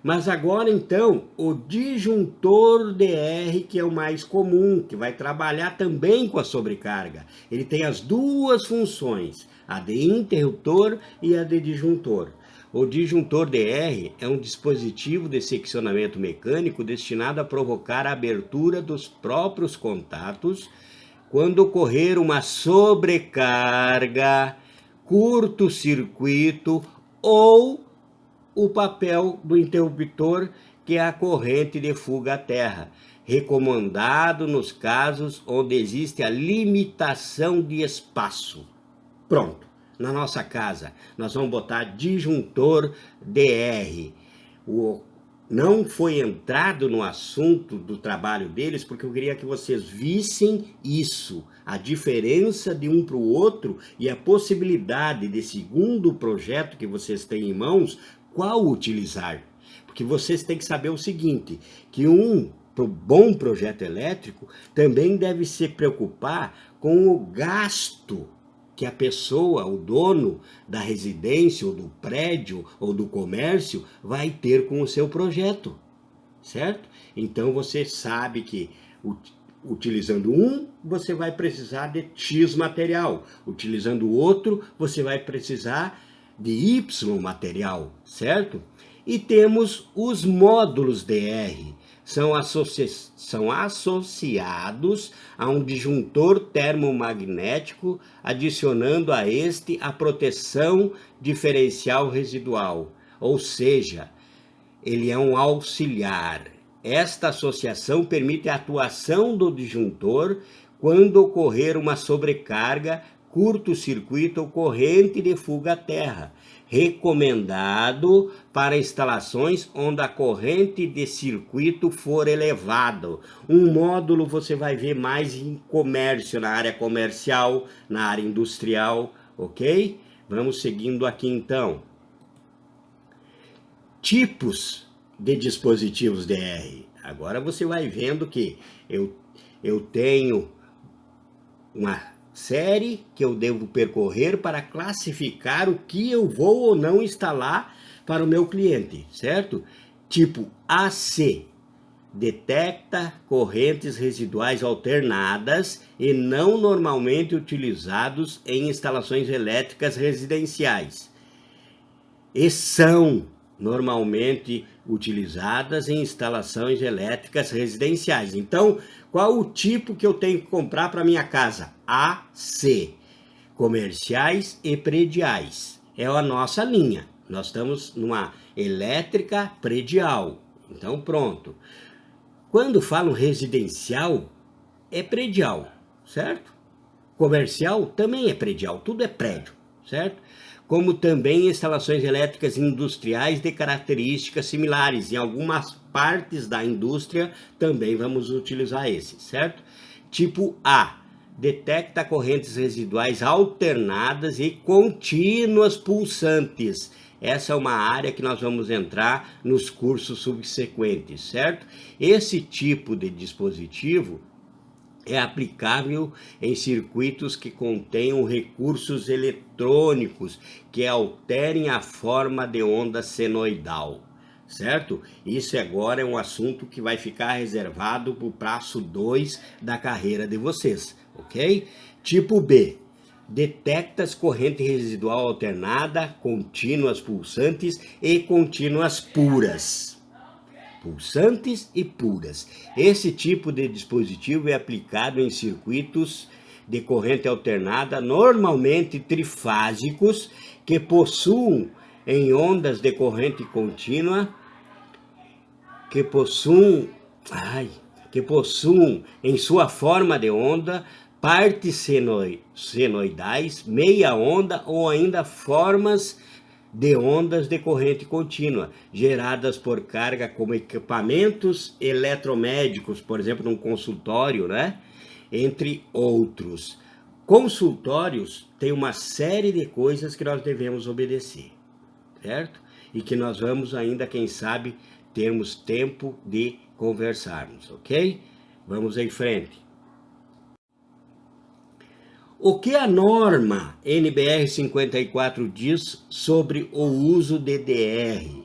Mas agora então, o disjuntor DR, que é o mais comum, que vai trabalhar também com a sobrecarga. Ele tem as duas funções, a de interruptor e a de disjuntor. O disjuntor DR é um dispositivo de seccionamento mecânico destinado a provocar a abertura dos próprios contatos quando ocorrer uma sobrecarga, curto-circuito ou o papel do interruptor, que é a corrente de fuga à terra, recomendado nos casos onde existe a limitação de espaço. Pronto, na nossa casa nós vamos botar disjuntor DR. Não foi entrado no assunto do trabalho deles, porque eu queria que vocês vissem isso, a diferença de um para o outro e a possibilidade de, segundo o projeto que vocês têm em mãos, qual utilizar. Porque vocês têm que saber o seguinte, que um bom projeto elétrico também deve se preocupar com o gasto que a pessoa, o dono da residência, ou do prédio, ou do comércio, vai ter com o seu projeto, certo? Então você sabe que utilizando um, você vai precisar de X material, utilizando o outro, você vai precisar de Y material, certo? E temos os módulos DR, são associados a um disjuntor termomagnético, adicionando a este a proteção diferencial residual, ou seja, ele é um auxiliar. Esta associação permite a atuação do disjuntor quando ocorrer uma sobrecarga, curto-circuito ou corrente de fuga à terra, recomendado para instalações onde a corrente de circuito for elevada. Um módulo você vai ver mais em comércio, na área comercial, na área industrial, ok? Vamos seguindo aqui então. Tipos de dispositivos DR. Agora você vai vendo que eu tenho uma série que eu devo percorrer para classificar o que eu vou ou não instalar para o meu cliente, certo? Tipo AC, detecta correntes residuais alternadas e não normalmente utilizados em instalações elétricas residenciais. E são normalmente utilizadas em instalações elétricas residenciais. Então, qual o tipo que eu tenho que comprar para minha casa? AC, comerciais e prediais. É a nossa linha. Nós estamos numa elétrica predial. Então, pronto. Quando falo residencial, é predial, certo? Comercial também é predial, tudo é prédio, certo? Como também instalações elétricas industriais de características similares. Em algumas partes da indústria também vamos utilizar esse, certo? Tipo A, detecta correntes residuais alternadas e contínuas pulsantes. Essa é uma área que nós vamos entrar nos cursos subsequentes, certo? Esse tipo de dispositivo é aplicável em circuitos que contenham recursos eletrônicos que alterem a forma de onda senoidal, certo? Isso agora é um assunto que vai ficar reservado para o passo 2 da carreira de vocês, ok? Tipo B, detecta as correntes residual alternada, contínuas pulsantes e contínuas puras. Pulsantes e puras. Esse tipo de dispositivo é aplicado em circuitos de corrente alternada, normalmente trifásicos, que possuem em ondas de corrente contínua, que possuem em sua forma de onda partes senoidais, meia onda ou ainda formas de ondas de corrente contínua, geradas por carga como equipamentos eletromédicos, por exemplo, num consultório, né? Entre outros. Consultórios tem uma série de coisas que nós devemos obedecer, certo? E que nós vamos ainda, quem sabe, termos tempo de conversarmos, ok? Vamos em frente. O que a norma NBR 54 diz sobre o uso de DR?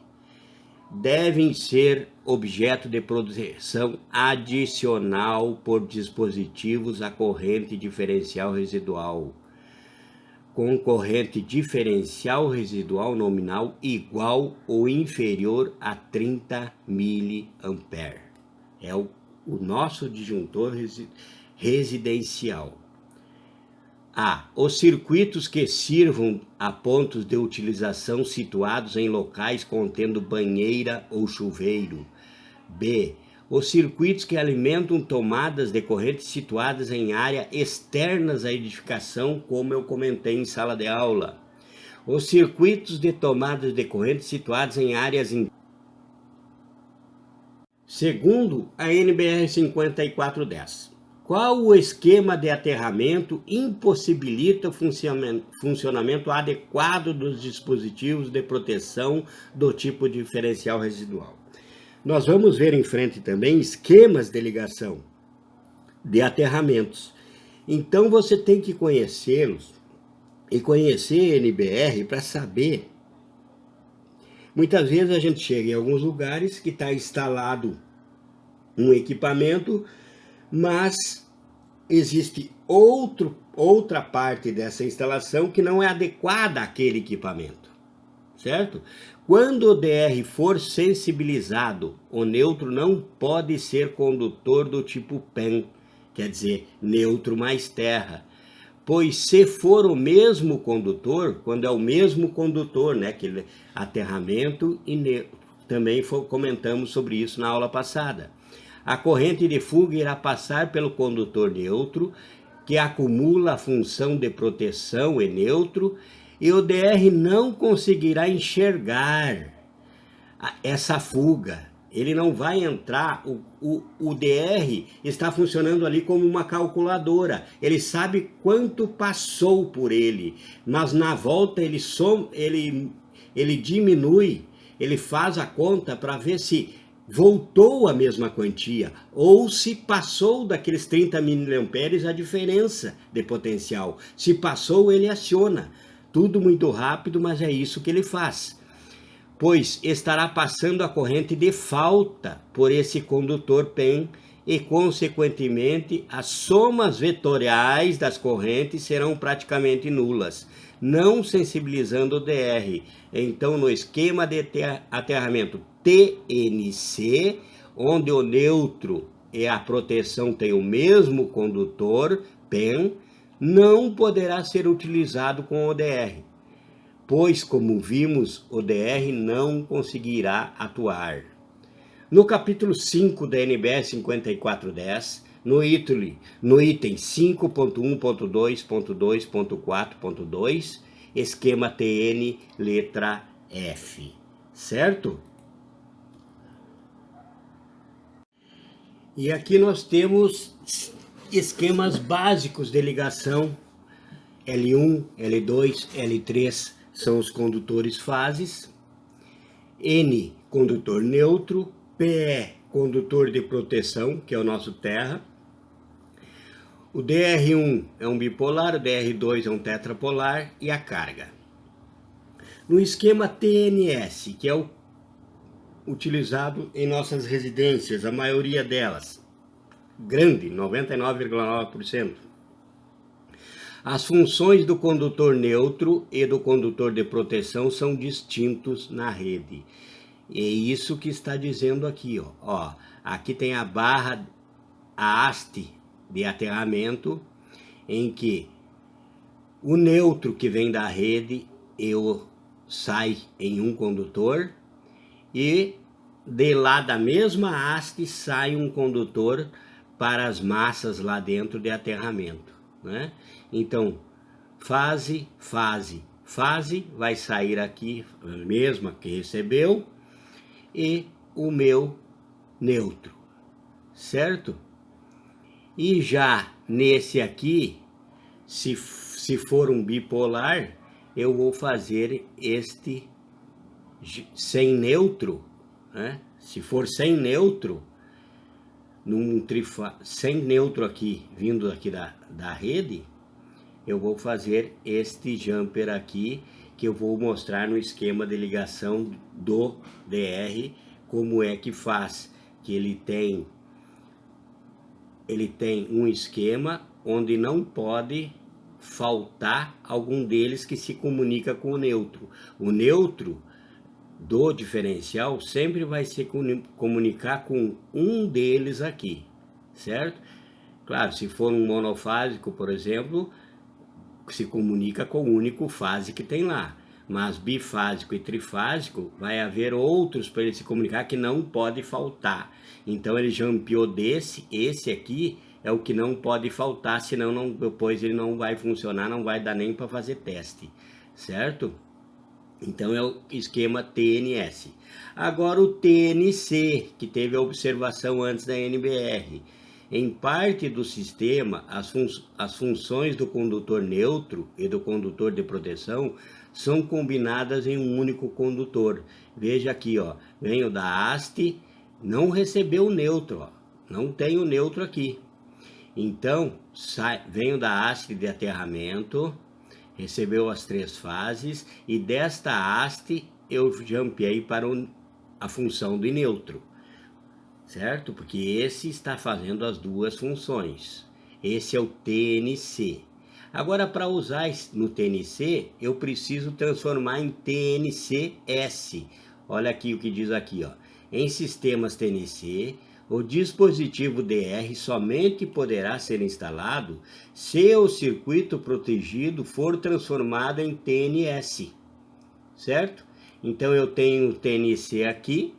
Devem ser objeto de proteção adicional por dispositivos a corrente diferencial residual, com corrente diferencial residual nominal igual ou inferior a 30 mA. É o nosso disjuntor residencial. A. Os circuitos que sirvam a pontos de utilização situados em locais contendo banheira ou chuveiro. B. Os circuitos que alimentam tomadas de corrente situadas em áreas externas à edificação, como eu comentei em sala de aula. Os circuitos de tomadas de corrente situados em áreas Segundo a NBR 5410. Qual o esquema de aterramento impossibilita o funcionamento adequado dos dispositivos de proteção do tipo diferencial residual? Nós vamos ver em frente também esquemas de ligação de aterramentos. Então você tem que conhecê-los e conhecer a NBR para saber. Muitas vezes a gente chega em alguns lugares que está instalado um equipamento, mas existe outra parte dessa instalação que não é adequada àquele equipamento, certo? Quando o DR for sensibilizado, o neutro não pode ser condutor do tipo PEN, quer dizer, neutro mais terra, pois se for o mesmo condutor, quando é o mesmo condutor, né, aquele aterramento e neutro, também comentamos sobre isso na aula passada. A corrente de fuga irá passar pelo condutor neutro, que acumula a função de proteção e neutro, E o DR não conseguirá enxergar essa fuga. Ele não vai entrar, o DR está funcionando ali como uma calculadora. Ele sabe quanto passou por ele, mas na volta ele diminui, ele faz a conta para ver se voltou a mesma quantia ou se passou daqueles 30 miliamperes a diferença de potencial. Se passou, ele aciona. Tudo muito rápido, mas é isso que ele faz. Pois estará passando a corrente de falta por esse condutor PEN e, consequentemente, as somas vetoriais das correntes serão praticamente nulas, não sensibilizando o DR. Então, no esquema de aterramento TNC, onde o neutro e a proteção têm o mesmo condutor, PEN, não poderá ser utilizado com o DR, pois, como vimos, o DR não conseguirá atuar. No capítulo 5 da NBE 5410, no item 5.1.2.2.4.2, esquema TN, letra F, certo? E aqui nós temos esquemas básicos de ligação, L1, L2, L3 são os condutores fases, N, condutor neutro, PE, condutor de proteção, que é o nosso terra, o DR1 é um bipolar, o DR2 é um tetrapolar e a carga. No esquema TNS, que é o utilizado em nossas residências, a maioria delas, grande, 99,9%. As funções do condutor neutro e do condutor de proteção são distintos na rede. É isso que está dizendo aqui, ó. Aqui tem a barra, a haste de aterramento, em que o neutro que vem da rede sai em um condutor e de lá da mesma haste sai um condutor para as massas lá dentro de aterramento, né? Então, fase vai sair aqui, a mesma que recebeu, e o meu neutro, certo? E já nesse aqui, se for um bipolar, eu vou fazer este sem neutro, né? Se for sem neutro, sem neutro aqui, vindo aqui da rede, eu vou fazer este jumper aqui, que eu vou mostrar no esquema de ligação do DR, como é que faz, que ele tem um esquema onde não pode faltar algum deles que se comunica com o neutro. O neutro do diferencial sempre vai se comunicar com um deles aqui, certo? Claro, se for um monofásico, por exemplo, se comunica com o único fase que tem lá. Mas bifásico e trifásico, vai haver outros para ele se comunicar que não pode faltar. Então ele jampeou esse aqui é o que não pode faltar, senão depois ele não vai funcionar, não vai dar nem para fazer teste, certo? Então é o esquema TNS. Agora o TNC, que teve a observação antes da NBR. Em parte do sistema, as funções do condutor neutro e do condutor de proteção são combinadas em um único condutor. Veja aqui, ó, venho da haste, não recebeu o neutro, ó, não tem o neutro aqui. Então, venho da haste de aterramento, recebeu as 3 fases, e desta haste eu jumpeei para a função do neutro, certo? Porque esse está fazendo as duas funções. Esse é o TNC. Agora, para usar no TNC, eu preciso transformar em TNCS. Olha aqui o que diz aqui, ó. Em sistemas TNC, o dispositivo DR somente poderá ser instalado se o circuito protegido for transformado em TNS, certo? Então eu tenho o TNC aqui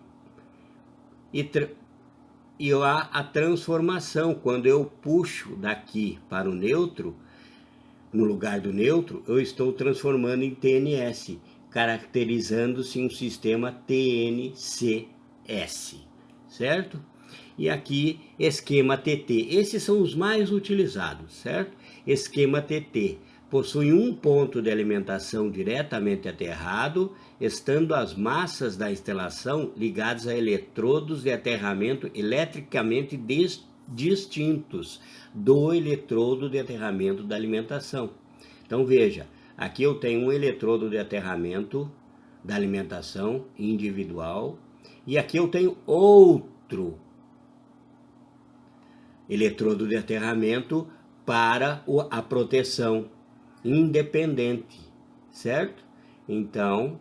e a transformação, quando eu puxo daqui para o neutro, no lugar do neutro, eu estou transformando em TNS, caracterizando-se um sistema TNCS, certo? E aqui, esquema TT. Esses são os mais utilizados, certo? Esquema TT. Possui um ponto de alimentação diretamente aterrado, estando as massas da instalação ligadas a eletrodos de aterramento eletricamente distintos do eletrodo de aterramento da alimentação. Então veja, aqui eu tenho um eletrodo de aterramento da alimentação individual e aqui eu tenho outro eletrodo de aterramento para a proteção independente, certo? Então,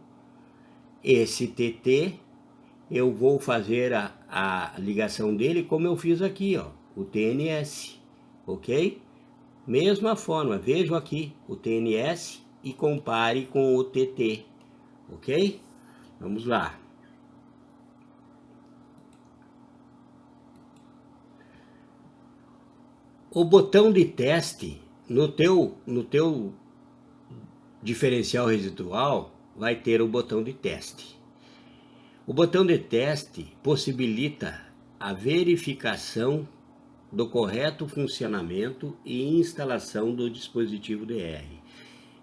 esse TT, eu vou fazer a ligação dele como eu fiz aqui, ó, o TNS, ok? Mesma forma, vejam aqui o TNS e compare com o TT, ok? Vamos lá. O botão de teste no teu diferencial residual vai ter o botão de teste. O botão de teste possibilita a verificação do correto funcionamento e instalação do dispositivo DR,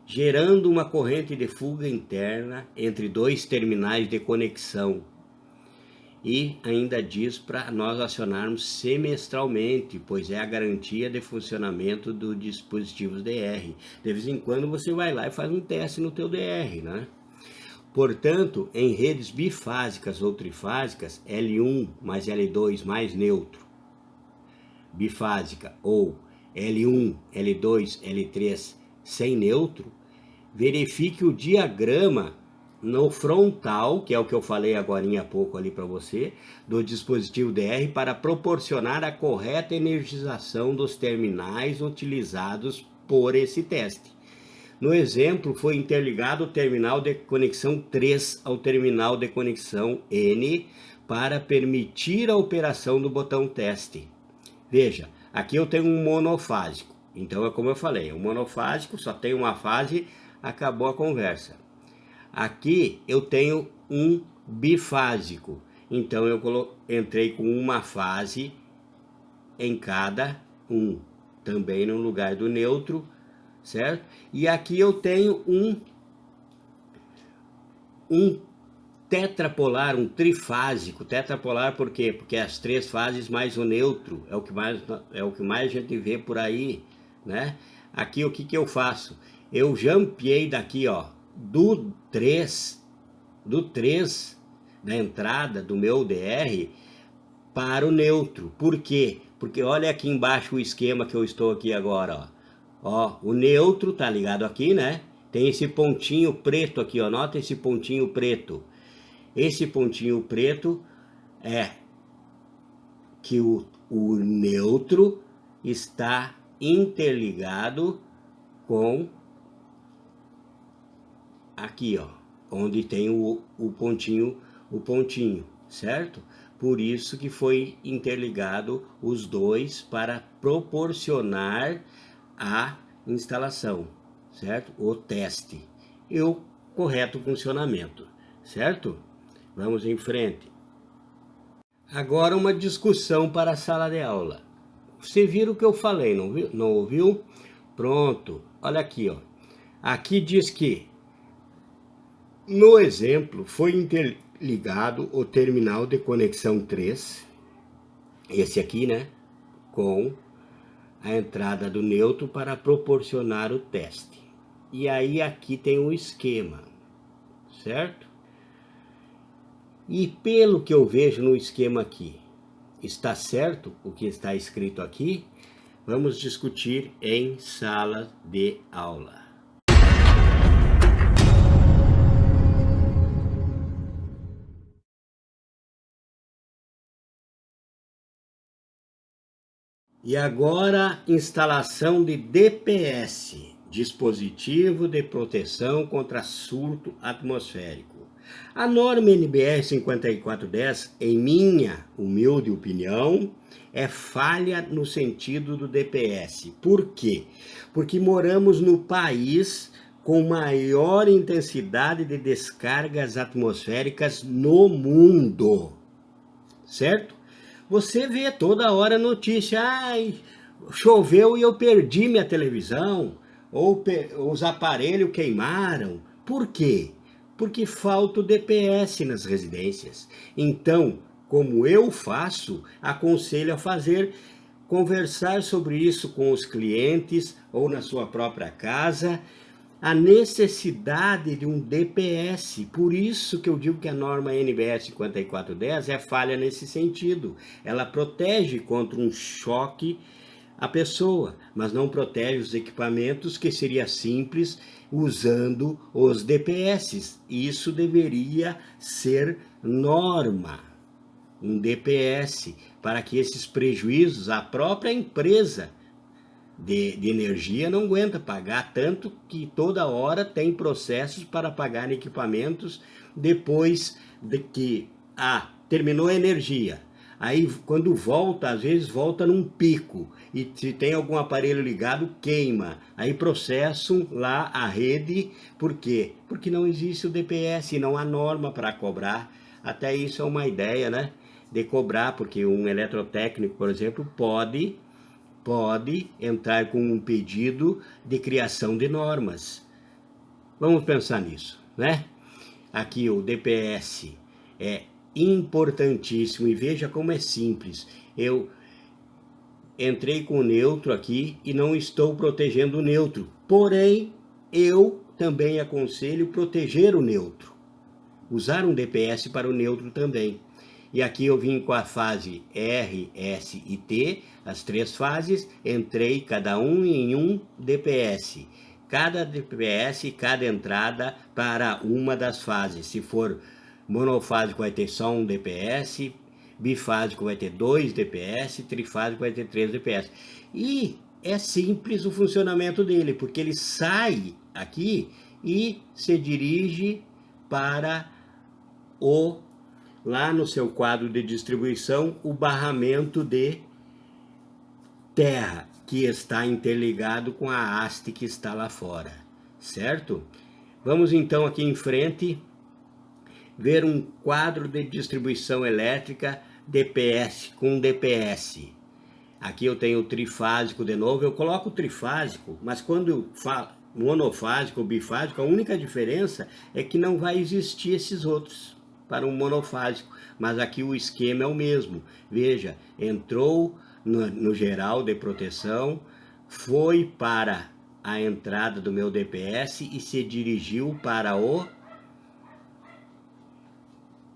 gerando uma corrente de fuga interna entre dois terminais de conexão. E ainda diz para nós acionarmos semestralmente, pois é a garantia de funcionamento dos dispositivos DR. De vez em quando você vai lá e faz um teste no teu DR, né? Portanto, em redes bifásicas ou trifásicas, L1 mais L2 mais neutro, bifásica, ou L1, L2, L3 sem neutro, verifique o diagrama no frontal, que é o que eu falei agora há pouco ali para você, do dispositivo DR para proporcionar a correta energização dos terminais utilizados por esse teste. No exemplo, foi interligado o terminal de conexão 3 ao terminal de conexão N para permitir a operação do botão teste. Veja, aqui eu tenho um monofásico, então é como eu falei, um monofásico só tem uma fase, acabou a conversa. Aqui eu tenho um bifásico, então eu entrei com uma fase em cada um, também no lugar do neutro, certo? E aqui eu tenho um tetrapolar, um trifásico. Tetrapolar por quê? Porque as três fases mais o neutro, é o que mais a gente vê por aí, né? Aqui o que eu faço? Eu jampeei daqui, ó, do 3 da entrada do meu DR para o neutro. Por quê? Porque olha aqui embaixo o esquema que eu estou aqui agora, ó. Ó, o neutro tá ligado aqui, né? Tem esse pontinho preto aqui, ó. Nota esse pontinho preto. Esse pontinho preto é que o neutro está interligado com aqui, ó, onde tem o pontinho, certo? Por isso que foi interligado os dois para proporcionar a instalação, certo? O teste e o correto funcionamento, certo? Vamos em frente. Agora uma discussão para a sala de aula. Você viu o que eu falei, não viu? Não ouviu? Pronto, olha aqui, ó. Aqui diz que no exemplo, foi interligado o terminal de conexão 3, esse aqui, né, com a entrada do neutro para proporcionar o teste. E aí aqui tem o esquema, certo? E pelo que eu vejo no esquema aqui, está certo o que está escrito aqui? Vamos discutir em sala de aula. E agora, instalação de DPS, dispositivo de proteção contra surto atmosférico. A norma NBR 5410, em minha humilde opinião, é falha no sentido do DPS. Por quê? Porque moramos no país com maior intensidade de descargas atmosféricas no mundo, certo? Você vê toda hora notícia, choveu e eu perdi minha televisão, ou os aparelhos queimaram. Por quê? Porque falta o DPS nas residências. Então, como eu faço, aconselho a fazer, conversar sobre isso com os clientes ou na sua própria casa, a necessidade de um DPS. Por isso que eu digo que a norma NBR 5410 é falha nesse sentido. Ela protege contra um choque a pessoa, mas não protege os equipamentos, que seria simples usando os DPS. Isso deveria ser norma, um DPS, para que esses prejuízos, a própria empresa de energia não aguenta pagar, tanto que toda hora tem processos para pagar equipamentos depois de que terminou a energia. Aí quando volta, às vezes volta num pico, e se tem algum aparelho ligado, queima. Aí processam lá a rede. Por quê? Porque não existe o DPS, não há norma para cobrar. Até isso é uma ideia, né? De cobrar, porque um eletrotécnico, por exemplo, pode entrar com um pedido de criação de normas. Vamos pensar nisso, né? Aqui o DPS é importantíssimo, e veja como é simples. Eu entrei com o neutro aqui e não estou protegendo o neutro, porém eu também aconselho proteger o neutro, usar um DPS para o neutro também. E aqui eu vim com a fase R, S e T, as três fases, entrei cada um em um DPS. Cada DPS, cada entrada para uma das fases. Se for monofásico vai ter só um DPS, bifásico vai ter 2 DPS, trifásico vai ter 3 DPS. E é simples o funcionamento dele, porque ele sai aqui e se dirige para lá no seu quadro de distribuição, o barramento de terra, que está interligado com a haste que está lá fora, certo? Vamos então aqui em frente ver um quadro de distribuição elétrica DPS com DPS. Aqui eu tenho o trifásico de novo, eu coloco o trifásico, mas quando eu falo monofásico ou bifásico, a única diferença é que não vai existir esses outros para um monofásico, mas aqui o esquema é o mesmo. Veja, entrou no geral de proteção, foi para a entrada do meu DPS e se dirigiu para o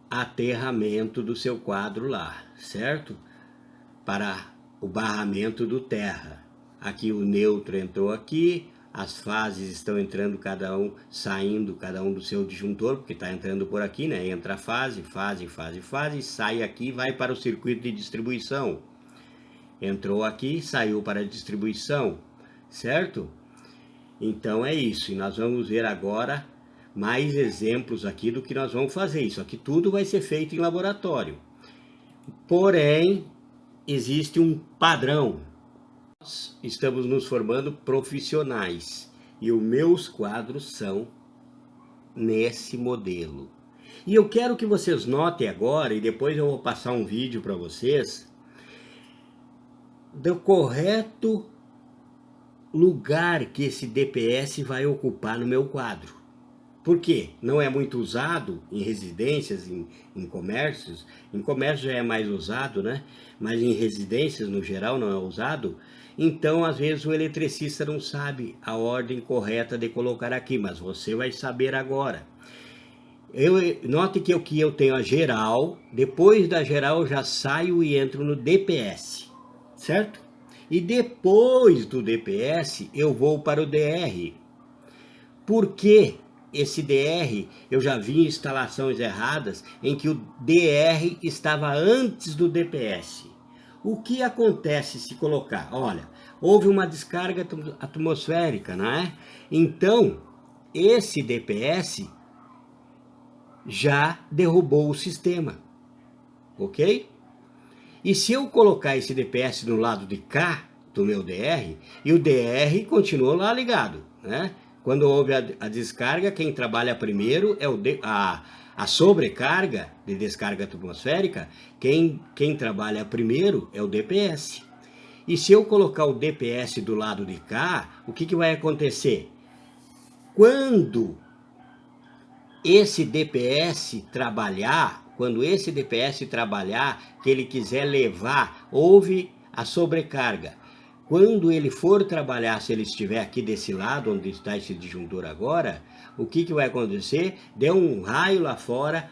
aterramento do seu quadro lá, certo? Para o barramento do terra. Aqui o neutro entrou aqui, as fases estão entrando cada um, saindo cada um do seu disjuntor, porque está entrando por aqui, né? Entra fase, sai aqui, vai para o circuito de distribuição. Entrou aqui, saiu para a distribuição, certo? Então é isso, e nós vamos ver agora mais exemplos aqui do que nós vamos fazer. Isso aqui tudo vai ser feito em laboratório. Porém, existe um padrão. Nós estamos nos formando profissionais e os meus quadros são nesse modelo. E eu quero que vocês notem agora, e depois eu vou passar um vídeo para vocês, do correto lugar que esse DPS vai ocupar no meu quadro. Por quê? Não é muito usado em residências, em comércios. Em comércio já é mais usado, né? Mas em residências, no geral, não é usado. Então, às vezes, o eletricista não sabe a ordem correta de colocar aqui, mas você vai saber agora. Note que aqui eu tenho a geral, depois da geral eu já saio e entro no DPS, certo? E depois do DPS eu vou para o DR. Por quê? Esse DR, eu já vi instalações erradas em que o DR estava antes do DPS. O que acontece se colocar? Olha, houve uma descarga atmosférica, não é? Então, esse DPS já derrubou o sistema, ok? E se eu colocar esse DPS no lado de cá do meu DR, e o DR continuou lá ligado, né? Quando houve a descarga, quem trabalha primeiro é a sobrecarga de descarga atmosférica, quem trabalha primeiro é o DPS. E se eu colocar o DPS do lado de cá, o que vai acontecer? Quando esse DPS trabalhar, que ele quiser levar, houve a sobrecarga. Quando ele for trabalhar, se ele estiver aqui desse lado, onde está esse disjuntor agora, o que vai acontecer? Deu um raio lá fora,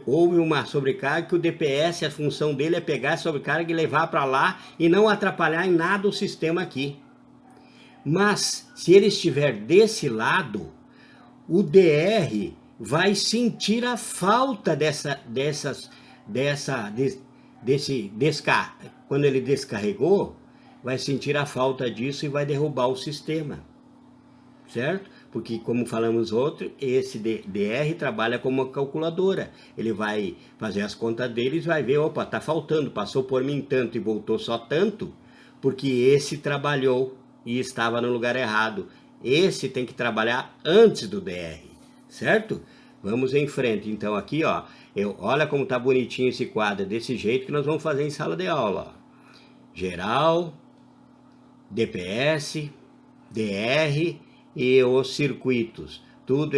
houve uma sobrecarga, que o DPS, a função dele é pegar a sobrecarga e levar para lá e não atrapalhar em nada o sistema aqui. Mas, se ele estiver desse lado, o DR vai sentir a falta quando ele descarregou, vai sentir a falta disso e vai derrubar o sistema, certo? Porque, como falamos outro, esse DR trabalha como uma calculadora. Ele vai fazer as contas deles, vai ver, opa, tá faltando, passou por mim tanto e voltou só tanto, porque esse trabalhou e estava no lugar errado. Esse tem que trabalhar antes do DR, certo? Vamos em frente. Então aqui, ó, olha como tá bonitinho esse quadro, desse jeito que nós vamos fazer em sala de aula. Ó. Geral, DPS, DR e os circuitos, tudo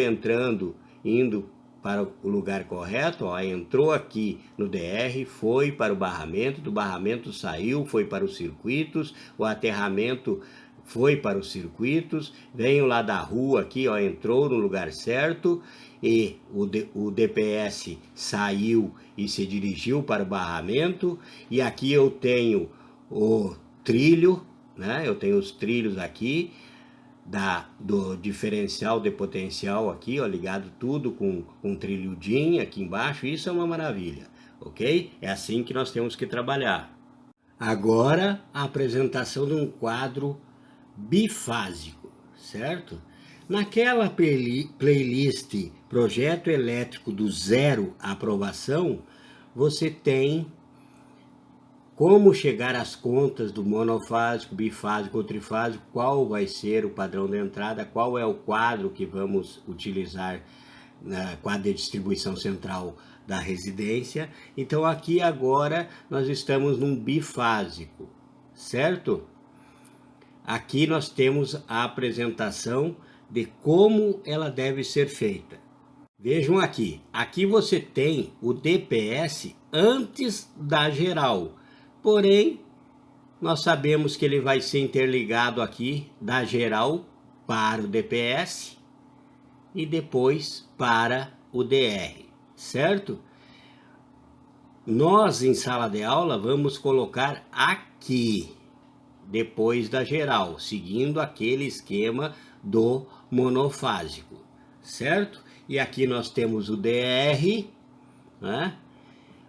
indo para o lugar correto. Ó, entrou aqui no DR, foi para o barramento, do barramento saiu, foi para os circuitos, o aterramento foi para os circuitos, veio lá da rua aqui, ó, entrou no lugar certo, e o DPS saiu e se dirigiu para o barramento, e aqui eu tenho o trilho, né? Eu tenho os trilhos aqui, do diferencial de potencial aqui, ó, ligado tudo com um trilho DIN aqui embaixo, isso é uma maravilha, ok? É assim que nós temos que trabalhar. Agora, a apresentação de um quadro bifásico, certo? Naquela playlist Projeto Elétrico do Zero à Aprovação, você tem como chegar às contas do monofásico, bifásico ou trifásico, qual vai ser o padrão de entrada, qual é o quadro que vamos utilizar na quadro de distribuição central da residência. Então aqui agora nós estamos num bifásico, certo? Aqui nós temos a apresentação de como ela deve ser feita. Vejam aqui, aqui você tem o DPS antes da geral, porém nós sabemos que ele vai ser interligado aqui da geral para o DPS e depois para o DR, certo? Nós em sala de aula vamos colocar aqui, depois da geral, seguindo aquele esquema do monofásico, certo? E aqui nós temos o DR, né?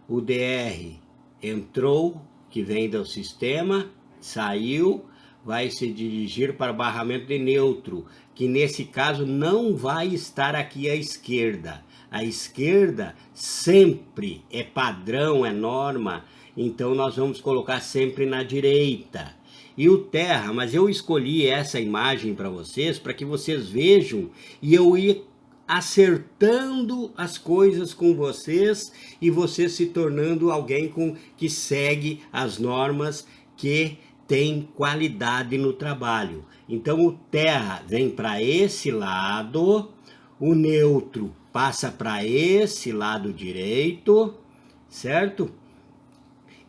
O DR entrou, que vem do sistema, saiu, vai se dirigir para o barramento de neutro, que nesse caso não vai estar aqui à esquerda. A esquerda sempre é padrão, é norma, então nós vamos colocar sempre na direita. E o terra, mas eu escolhi essa imagem para vocês, para que vocês vejam, e eu ia acertando as coisas com vocês, e você se tornando alguém que segue as normas, que tem qualidade no trabalho. Então o terra vem para esse lado, o neutro passa para esse lado direito, certo?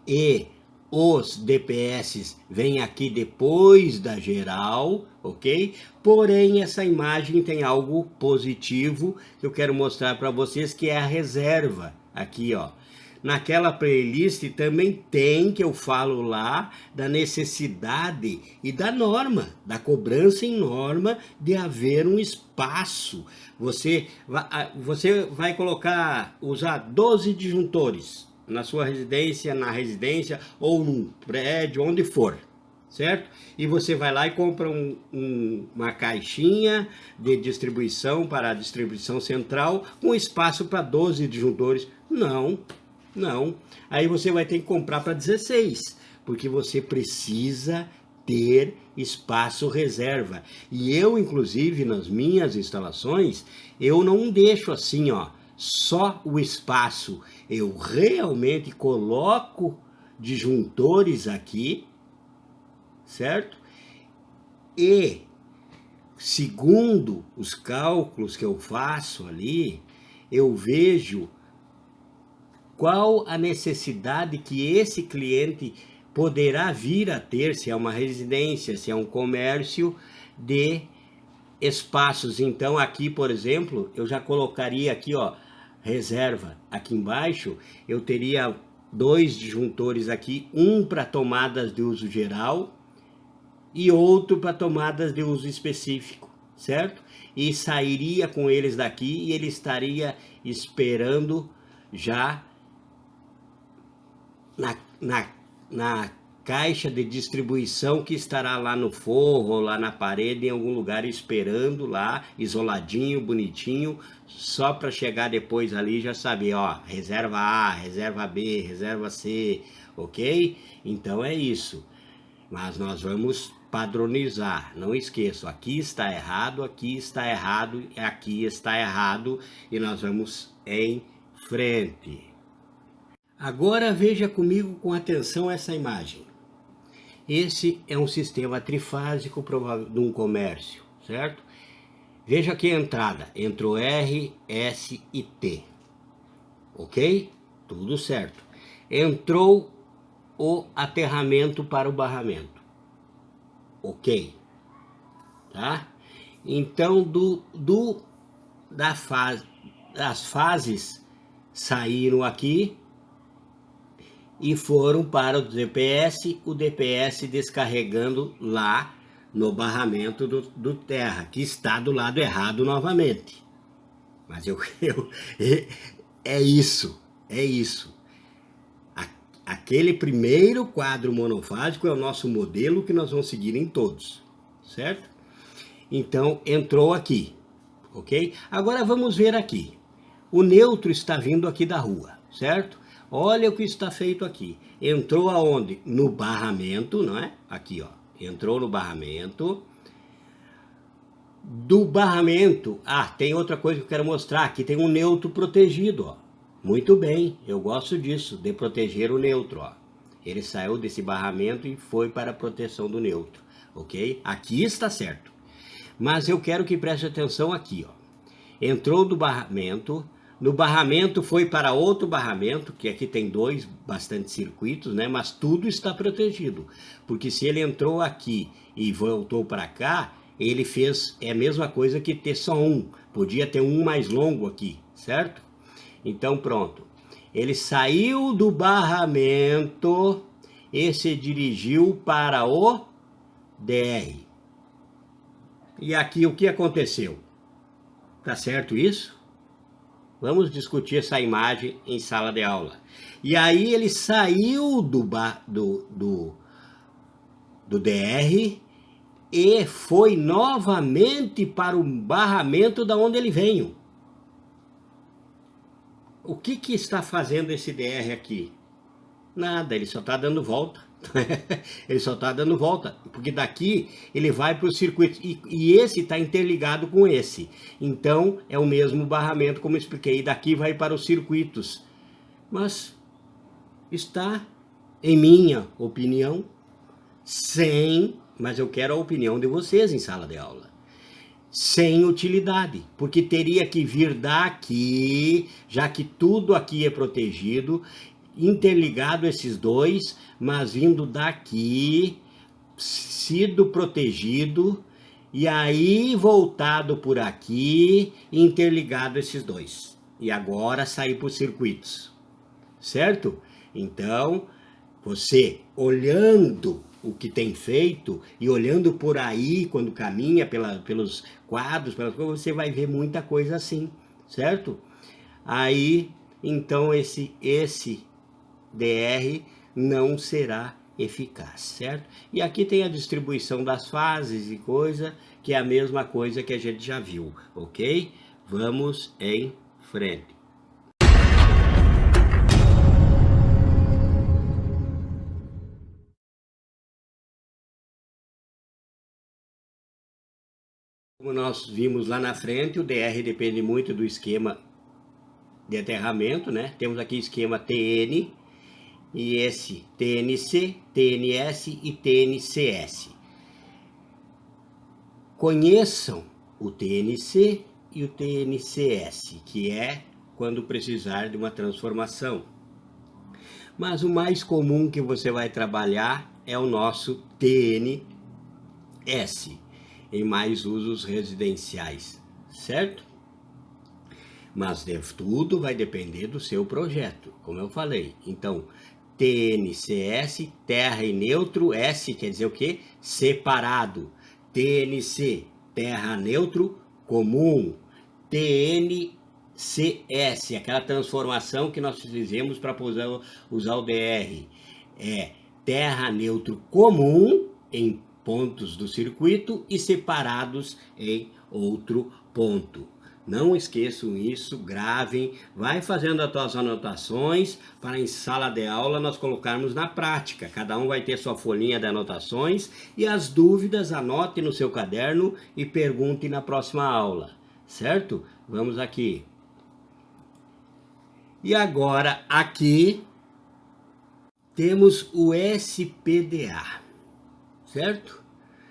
E os DPS vêm aqui depois da geral, ok? Porém, essa imagem tem algo positivo que eu quero mostrar para vocês, que é a reserva. Aqui, ó. Naquela playlist também tem, que eu falo lá, da necessidade e da norma, da cobrança em norma de haver um espaço. Você vai usar 12 disjuntores na sua residência, na residência ou num prédio, onde for, certo? E você vai lá e compra uma caixinha de distribuição para a distribuição central com espaço para 12 disjuntores. Não, não. Aí você vai ter que comprar para 16, porque você precisa ter espaço reserva. E eu, inclusive, nas minhas instalações, eu não deixo assim, ó, só o espaço. Eu realmente coloco disjuntores aqui, certo? E, segundo os cálculos que eu faço ali, eu vejo qual a necessidade que esse cliente poderá vir a ter, se é uma residência, se é um comércio, de espaços. Então aqui, por exemplo, eu já colocaria aqui, ó, reserva. Aqui embaixo eu teria 2 disjuntores aqui, um para tomadas de uso geral e outro para tomadas de uso específico, certo? E sairia com eles daqui e ele estaria esperando já na caixa de distribuição que estará lá no forro ou lá na parede, em algum lugar, esperando lá, isoladinho, bonitinho, só para chegar depois ali já saber, ó, reserva A, reserva B, reserva C, ok? Então é isso. Mas nós vamos padronizar, não esqueçam, aqui está errado, aqui está errado, aqui está errado, e nós vamos em frente. Agora veja comigo com atenção essa imagem. Esse é um sistema trifásico de um comércio, certo? Veja aqui a entrada, entrou R, S e T, ok? Tudo certo. Entrou o aterramento para o barramento, ok? Tá? Então, das fases saíram aqui e foram para o DPS descarregando lá no barramento do terra, que está do lado errado novamente. Mas é isso. Aquele primeiro quadro monofásico é o nosso modelo que nós vamos seguir em todos, certo? Então, entrou aqui, ok? Agora vamos ver aqui. O neutro está vindo aqui da rua, certo? Olha o que está feito aqui. Entrou aonde? No barramento, não é? Aqui, ó. Entrou no barramento. Do barramento... Ah, tem outra coisa que eu quero mostrar. Aqui tem um neutro protegido, ó. Muito bem, eu gosto disso, de proteger o neutro, ó. Ele saiu desse barramento e foi para a proteção do neutro, ok? Aqui está certo. Mas eu quero que preste atenção aqui, ó. Entrou do barramento... No barramento foi para outro barramento, que aqui tem 2 bastante circuitos, né? Mas tudo está protegido. Porque se ele entrou aqui e voltou para cá, ele fez a mesma coisa que ter só um. Podia ter um mais longo aqui, certo? Então pronto. Ele saiu do barramento e se dirigiu para o DR. E aqui o que aconteceu? Tá certo isso? Vamos discutir essa imagem em sala de aula. E aí ele saiu do DR e foi novamente para o barramento da onde ele veio. O que está fazendo esse DR aqui? Nada, ele só está dando volta. Ele só está dando volta, porque daqui ele vai para o circuito, e esse está interligado com esse, então é o mesmo barramento, como eu expliquei, daqui vai para os circuitos, mas está, em minha opinião, mas eu quero a opinião de vocês em sala de aula, sem utilidade, porque teria que vir daqui, já que tudo aqui é protegido, interligado esses dois, mas vindo daqui, sido protegido, e aí voltado por aqui, interligado esses dois. E agora sair por circuitos, certo? Então, você olhando o que tem feito e olhando por aí, quando caminha pelos quadros, você vai ver muita coisa assim, certo? Aí, então, esse DR não será eficaz, certo? E aqui tem a distribuição das fases e coisa, que é a mesma coisa que a gente já viu, ok? Vamos em frente. Como nós vimos lá na frente, o DR depende muito do esquema de aterramento, né? Temos aqui esquema TN, e esse TNC, TNS e TNCS. Conheçam o TNC e o TNCS, que é quando precisar de uma transformação. Mas o mais comum que você vai trabalhar é o nosso TNS, em mais usos residenciais, certo? Mas tudo vai depender do seu projeto, como eu falei. Então, TNCS, terra e neutro, S quer dizer o quê? Separado. TNC, terra neutro, comum. TNCS, aquela transformação que nós fizemos para usar o DR. É terra neutro comum em pontos do circuito e separados em outro ponto. Não esqueçam isso, gravem, vai fazendo as suas anotações para em sala de aula nós colocarmos na prática. Cada um vai ter sua folhinha de anotações e as dúvidas anote no seu caderno e pergunte na próxima aula, certo? Vamos aqui. E agora aqui temos o SPDA, certo?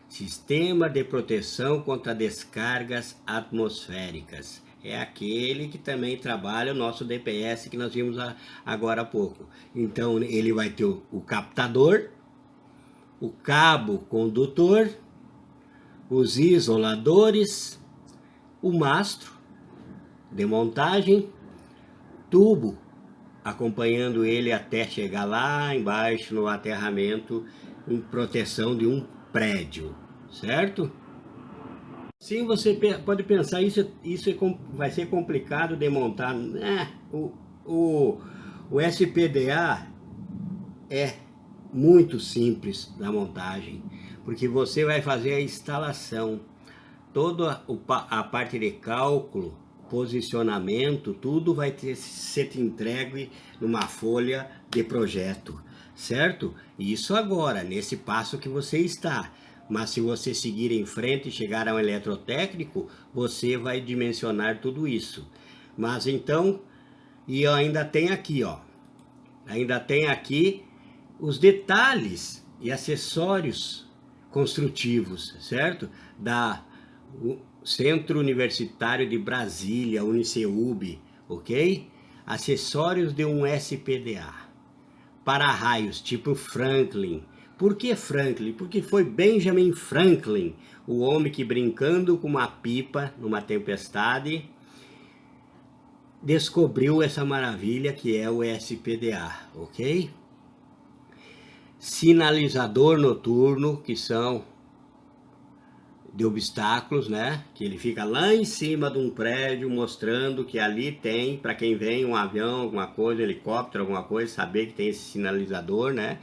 Sistema de proteção contra descargas atmosféricas. É aquele que também trabalha o nosso DPS que nós vimos agora há pouco. Então ele vai ter o captador, o cabo condutor, os isoladores, o mastro de montagem, tubo acompanhando ele até chegar lá embaixo no aterramento em proteção de um prédio, certo? Sim, você pode pensar, vai ser complicado de montar, né? O SPDA é muito simples na montagem, porque você vai fazer a instalação, toda a parte de cálculo, posicionamento, tudo vai ser entregue numa folha de projeto, certo? Isso agora, nesse passo que você está. Mas se você seguir em frente e chegar a um eletrotécnico, você vai dimensionar tudo isso. Mas então, e ainda tem aqui, ó, ainda tem aqui os detalhes e acessórios construtivos, certo? Da Centro Universitário de Brasília, Uniceub, ok? Acessórios de um SPDA. Para-raios tipo Franklin. Por que Franklin? Porque foi Benjamin Franklin, o homem que, brincando com uma pipa numa tempestade, descobriu essa maravilha que é o SPDA, ok? Sinalizador noturno, que são de obstáculos, né? Que ele fica lá em cima de um prédio mostrando que ali tem, para quem vem um avião, alguma coisa, um helicóptero, alguma coisa, saber que tem esse sinalizador, né?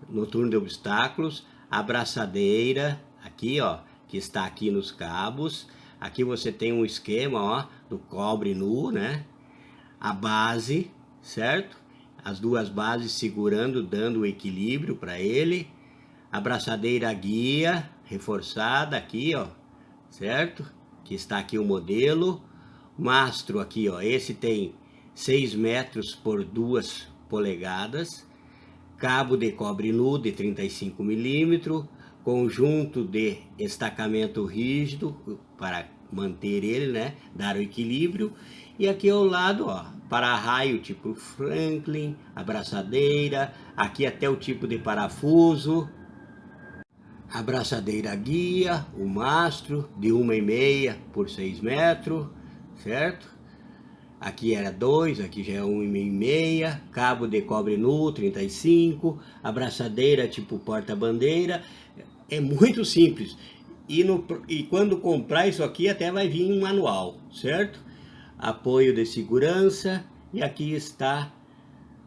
Noturno de obstáculos. Abraçadeira, aqui, ó, que está aqui nos cabos. Aqui você tem um esquema, ó, do cobre nu, né? A base, certo? As duas bases segurando, dando o equilíbrio para ele. Abraçadeira guia reforçada aqui, ó, certo? Que está aqui o modelo. Mastro aqui, ó, esse tem 6 metros por 2 polegadas. Cabo de cobre nu de 35 milímetros. Conjunto de estacamento rígido para manter ele, né? Dar o equilíbrio. E aqui ao lado, ó, para-raio tipo Franklin, abraçadeira. Aqui até o tipo de parafuso. Abraçadeira guia, o mastro de 1,5 por 6 metros, certo? Aqui era 2, aqui já é 1,5, cabo de cobre nu 35, abraçadeira tipo porta-bandeira, é muito simples. E quando comprar isso aqui até vai vir um manual, certo? Apoio de segurança e aqui está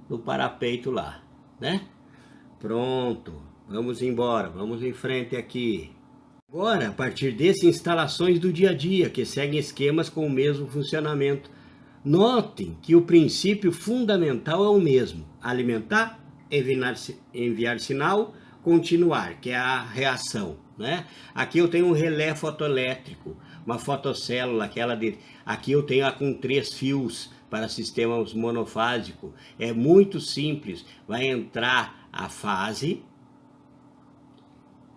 no parapeito lá, né? Pronto, vamos embora, vamos em frente aqui. Agora, a partir dessas instalações do dia a dia, que seguem esquemas com o mesmo funcionamento. Notem que o princípio fundamental é o mesmo: alimentar, enviar sinal, continuar, que é a reação, né? Aqui eu tenho um relé fotoelétrico, uma fotocélula, aqui eu tenho a com 3 fios para sistemas monofásico. É muito simples, vai entrar a fase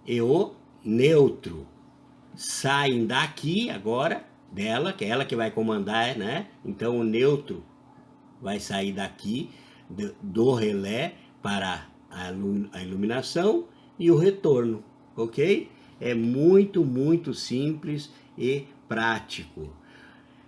e o neutro. Saem daqui agora dela, que é ela que vai comandar, né? Então o neutro vai sair daqui do relé para a iluminação e o retorno, ok? É muito simples e prático.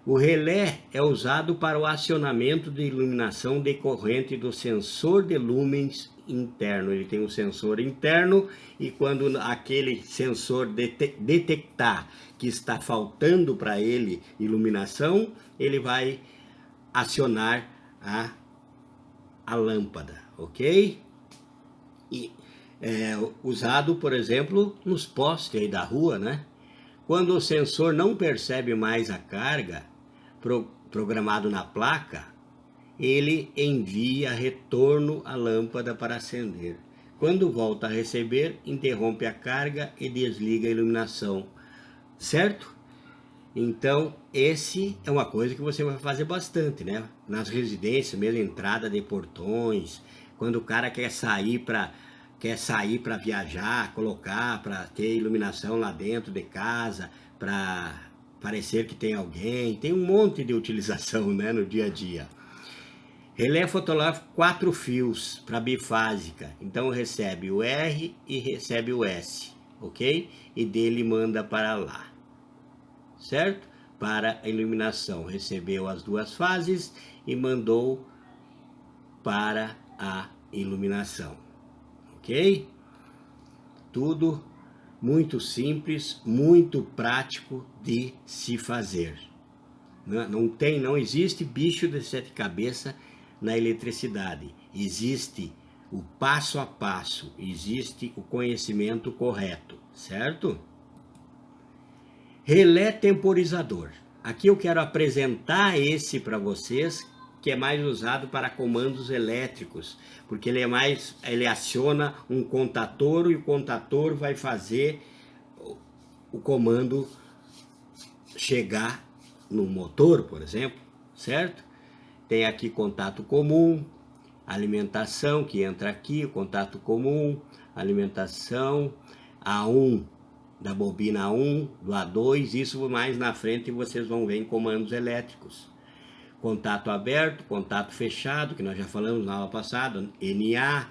O relé é usado para o acionamento de iluminação decorrente do sensor de lumens interno. Ele tem um sensor interno e quando aquele sensor detectar que está faltando para ele iluminação, ele vai acionar a lâmpada, ok? E é usado, por exemplo, nos postes aí da rua, né? Quando o sensor não percebe mais a carga programado na placa, ele envia retorno à lâmpada para acender. Quando volta a receber, interrompe a carga e desliga a iluminação, certo? Então, esse é uma coisa que você vai fazer bastante, né? Nas residências, mesmo entrada de portões, quando o cara quer sair para viajar, colocar para ter iluminação lá dentro de casa, para parecer que tem alguém, tem um monte de utilização, né, no dia a dia. Relé fotográfico 4 fios para bifásica, então recebe o R e recebe o S, ok? E dele manda para lá, certo? Para a iluminação, recebeu as 2 fases e mandou para a iluminação, ok? Tudo muito simples, muito prático de se fazer. Não existe bicho de 7 cabeças na eletricidade. Existe o passo a passo, existe o conhecimento correto, certo? Relé temporizador. Aqui eu quero apresentar esse para vocês, que é mais usado para comandos elétricos, porque ele aciona um contator e o contator vai fazer o comando chegar no motor, por exemplo, certo? Tem aqui contato comum, alimentação, que entra aqui, o contato comum, alimentação, A1 da bobina A1, do A2, isso mais na frente vocês vão ver em comandos elétricos. Contato aberto, contato fechado, que nós já falamos na aula passada, NA,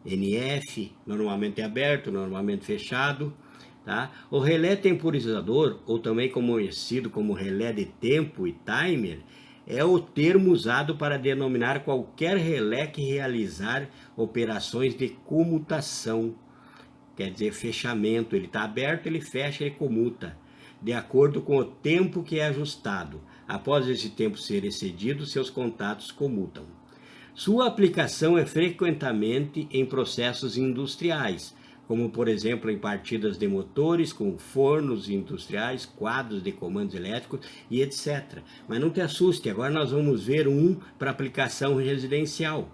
NF, normalmente aberto, normalmente fechado, tá? O relé temporizador, ou também conhecido como relé de tempo e timer, é o termo usado para denominar qualquer relé que realizar operações de comutação, quer dizer, fechamento. Ele está aberto, ele fecha, ele comuta, de acordo com o tempo que é ajustado. Após esse tempo ser excedido, seus contatos comutam. Sua aplicação é frequentemente em processos industriais, como por exemplo em partidas de motores, com fornos industriais, quadros de comandos elétricos e etc. Mas não te assuste, agora nós vamos ver um para aplicação residencial.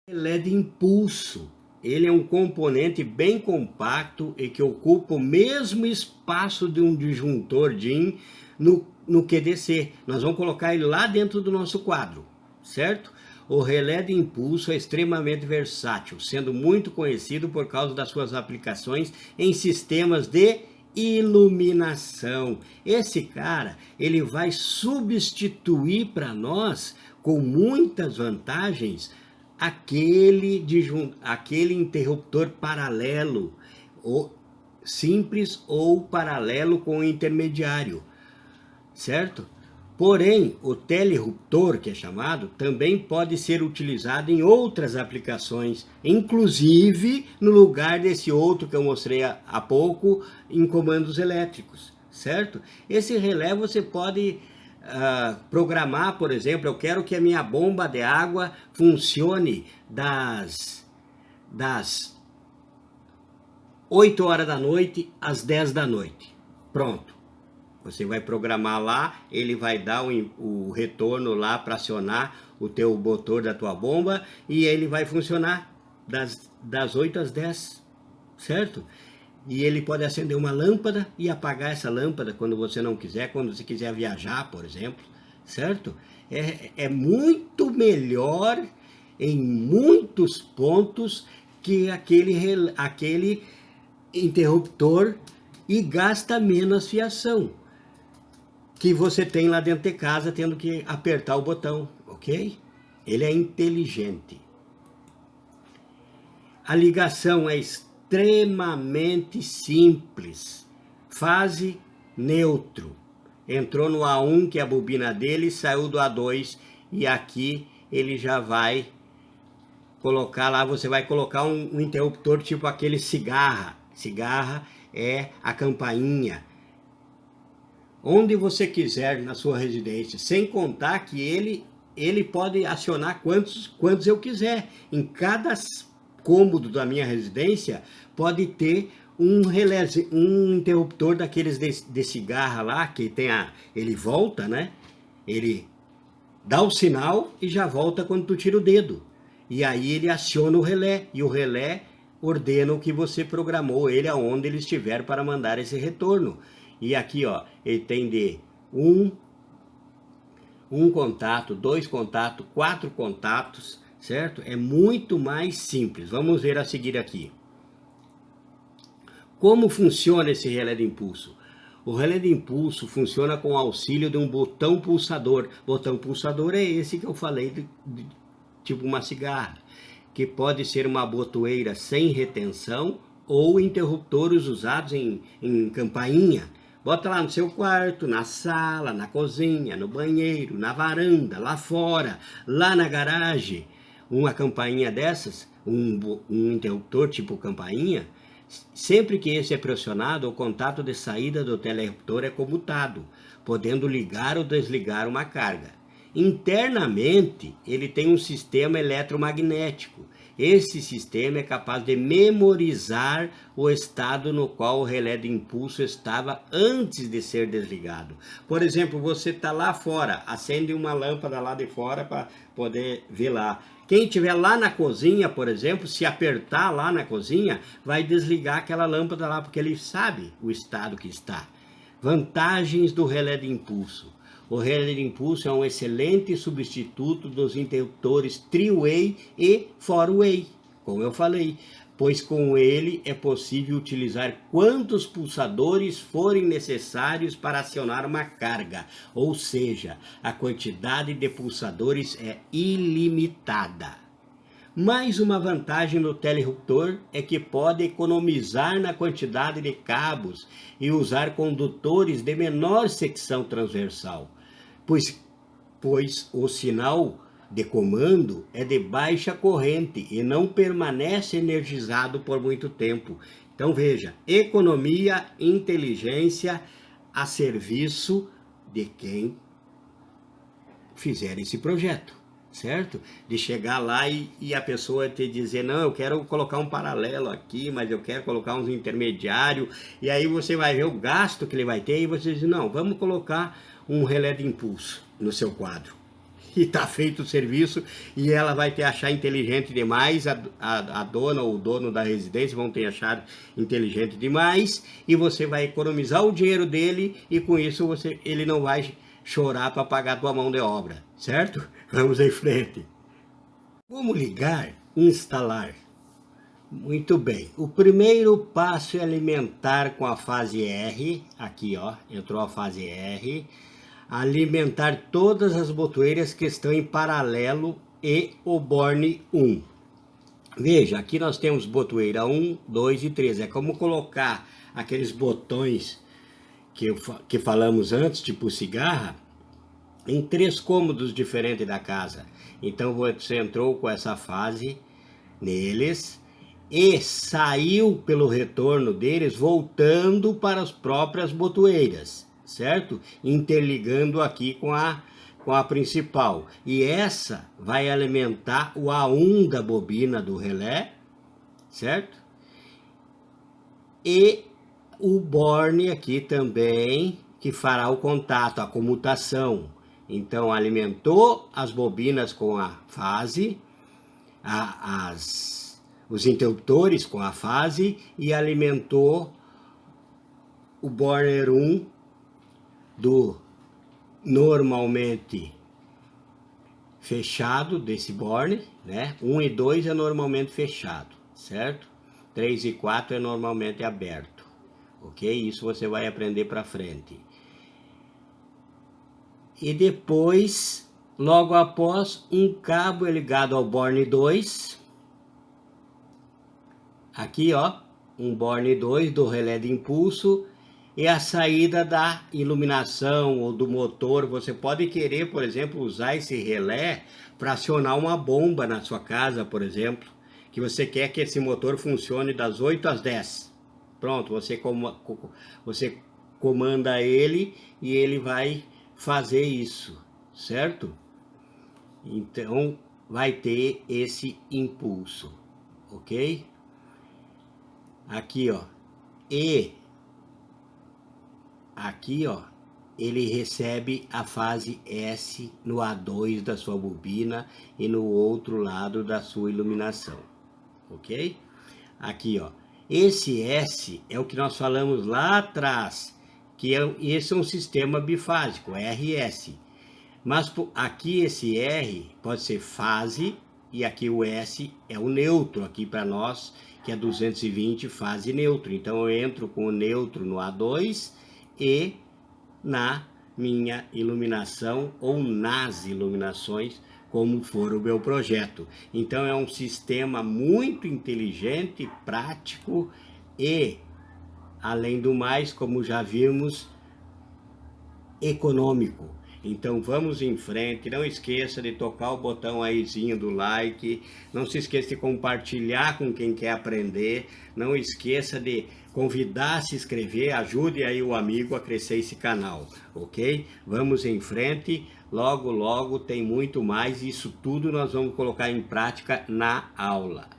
Relé de impulso. Ele é um componente bem compacto e que ocupa o mesmo espaço de um disjuntor DIN no QDC. Nós vamos colocar ele lá dentro do nosso quadro, certo? O relé de impulso é extremamente versátil, sendo muito conhecido por causa das suas aplicações em sistemas de iluminação. Esse cara, ele vai substituir para nós, com muitas vantagens, aquele interruptor paralelo, ou simples ou paralelo com o intermediário, certo? Porém, o telerruptor, que é chamado, também pode ser utilizado em outras aplicações, inclusive no lugar desse outro que eu mostrei há pouco, em comandos elétricos, certo? Esse relé você pode programar, por exemplo, eu quero que a minha bomba de água funcione das 8 horas da noite às 10 da noite. Pronto. Você vai programar lá, ele vai dar o retorno lá para acionar o teu motor da tua bomba e ele vai funcionar das 8 às 10, certo? E ele pode acender uma lâmpada e apagar essa lâmpada quando você não quiser, quando você quiser viajar, por exemplo, certo? É muito melhor em muitos pontos que aquele interruptor e gasta menos fiação que você tem lá dentro de casa tendo que apertar o botão, ok? Ele é inteligente. A ligação é extremamente simples. Fase neutro. Entrou no A1, que é a bobina dele, saiu do A2 e aqui ele já vai colocar lá, você vai colocar um interruptor tipo aquele cigarra. Cigarra é a campainha. Onde você quiser na sua residência, sem contar que ele pode acionar quantos eu quiser. Em cada cômodo da minha residência pode ter um interruptor daqueles de cigarra lá, que tem ele volta, né? Ele dá o sinal e já volta quando tu tira o dedo. E aí ele aciona o relé, e o relé ordena o que você programou ele aonde ele estiver para mandar esse retorno. E aqui, ó, ele tem de um contato, 2 contatos, 4 contatos, certo? É muito mais simples. Vamos ver a seguir aqui. Como funciona esse relé de impulso? O relé de impulso funciona com o auxílio de um botão pulsador. Botão pulsador é esse que eu falei, tipo uma cigarra, que pode ser uma botoeira sem retenção ou interruptores usados em campainha. Bota lá no seu quarto, na sala, na cozinha, no banheiro, na varanda, lá fora, lá na garagem. Uma campainha dessas, um interruptor tipo campainha, sempre que esse é pressionado, o contato de saída do interruptor é comutado, podendo ligar ou desligar uma carga. Internamente, ele tem um sistema eletromagnético. Esse sistema é capaz de memorizar o estado no qual o relé de impulso estava antes de ser desligado. Por exemplo, você está lá fora, acende uma lâmpada lá de fora para poder ver lá. Quem estiver lá na cozinha, por exemplo, se apertar lá na cozinha, vai desligar aquela lâmpada lá, porque ele sabe o estado que está. Vantagens do relé de impulso. O relé de impulso é um excelente substituto dos interruptores three-way e four-way, como eu falei, pois com ele é possível utilizar quantos pulsadores forem necessários para acionar uma carga, ou seja, a quantidade de pulsadores é ilimitada. Mais uma vantagem do teleinterruptor é que pode economizar na quantidade de cabos e usar condutores de menor secção transversal, pois o sinal de comando é de baixa corrente e não permanece energizado por muito tempo. Então veja, economia, inteligência a serviço de quem fizer esse projeto, certo? De chegar lá e a pessoa te dizer, não, eu quero colocar um paralelo aqui, mas eu quero colocar uns intermediários, e aí você vai ver o gasto que ele vai ter, e você diz, não, vamos colocar um relé de impulso no seu quadro. E está feito o serviço, e ela vai te achar inteligente demais, a dona ou o dono da residência vão te achar inteligente demais, e você vai economizar o dinheiro dele, e com isso ele não vai chorar para pagar a tua mão de obra, certo? Vamos em frente. Como ligar e instalar? Muito bem. O primeiro passo é alimentar com a fase R. Aqui, ó, entrou a fase R. Alimentar todas as botoeiras que estão em paralelo e o borne 1. Veja, aqui nós temos botoeira 1, 2 e 3. É como colocar aqueles botões que falamos antes, tipo cigarra, em 3 cômodos diferentes da casa. Então você entrou com essa fase neles e saiu pelo retorno deles voltando para as próprias botoeiras. certo? Interligando aqui com a principal. E essa vai alimentar o A1 da bobina do relé, certo? E o borne aqui também, que fará o contato, a comutação. Então, alimentou as bobinas com a fase, os interruptores com a fase, e alimentou o burner 1 do normalmente fechado desse burner, né? 1 e 2 é normalmente fechado, certo? 3 e 4 é normalmente aberto, ok? Isso você vai aprender para frente. E depois, logo após, um cabo é ligado ao borne 2. Aqui, ó, um borne 2 do relé de impulso e a saída da iluminação ou do motor. Você pode querer, por exemplo, usar esse relé para acionar uma bomba na sua casa, por exemplo, que você quer que esse motor funcione das 8 às 10. Pronto, você comanda ele e ele vai fazer isso, certo? Então, vai ter esse impulso, ok? Aqui, ó, e aqui, ó, ele recebe a fase S no A2 da sua bobina e no outro lado da sua iluminação, ok? Aqui, ó, esse S é o que nós falamos lá atrás, que esse é um sistema bifásico, RS. Mas aqui esse R pode ser fase e aqui o S é o neutro aqui para nós, que é 220 fase neutro. Então eu entro com o neutro no A2 e na minha iluminação ou nas iluminações, como for o meu projeto. Então é um sistema muito inteligente, prático e, além do mais, como já vimos, econômico. Então vamos em frente, não esqueça de tocar o botão aízinho do like, não se esqueça de compartilhar com quem quer aprender, não esqueça de convidar a se inscrever, ajude aí o amigo a crescer esse canal, ok? Vamos em frente, logo logo tem muito mais, isso tudo nós vamos colocar em prática na aula.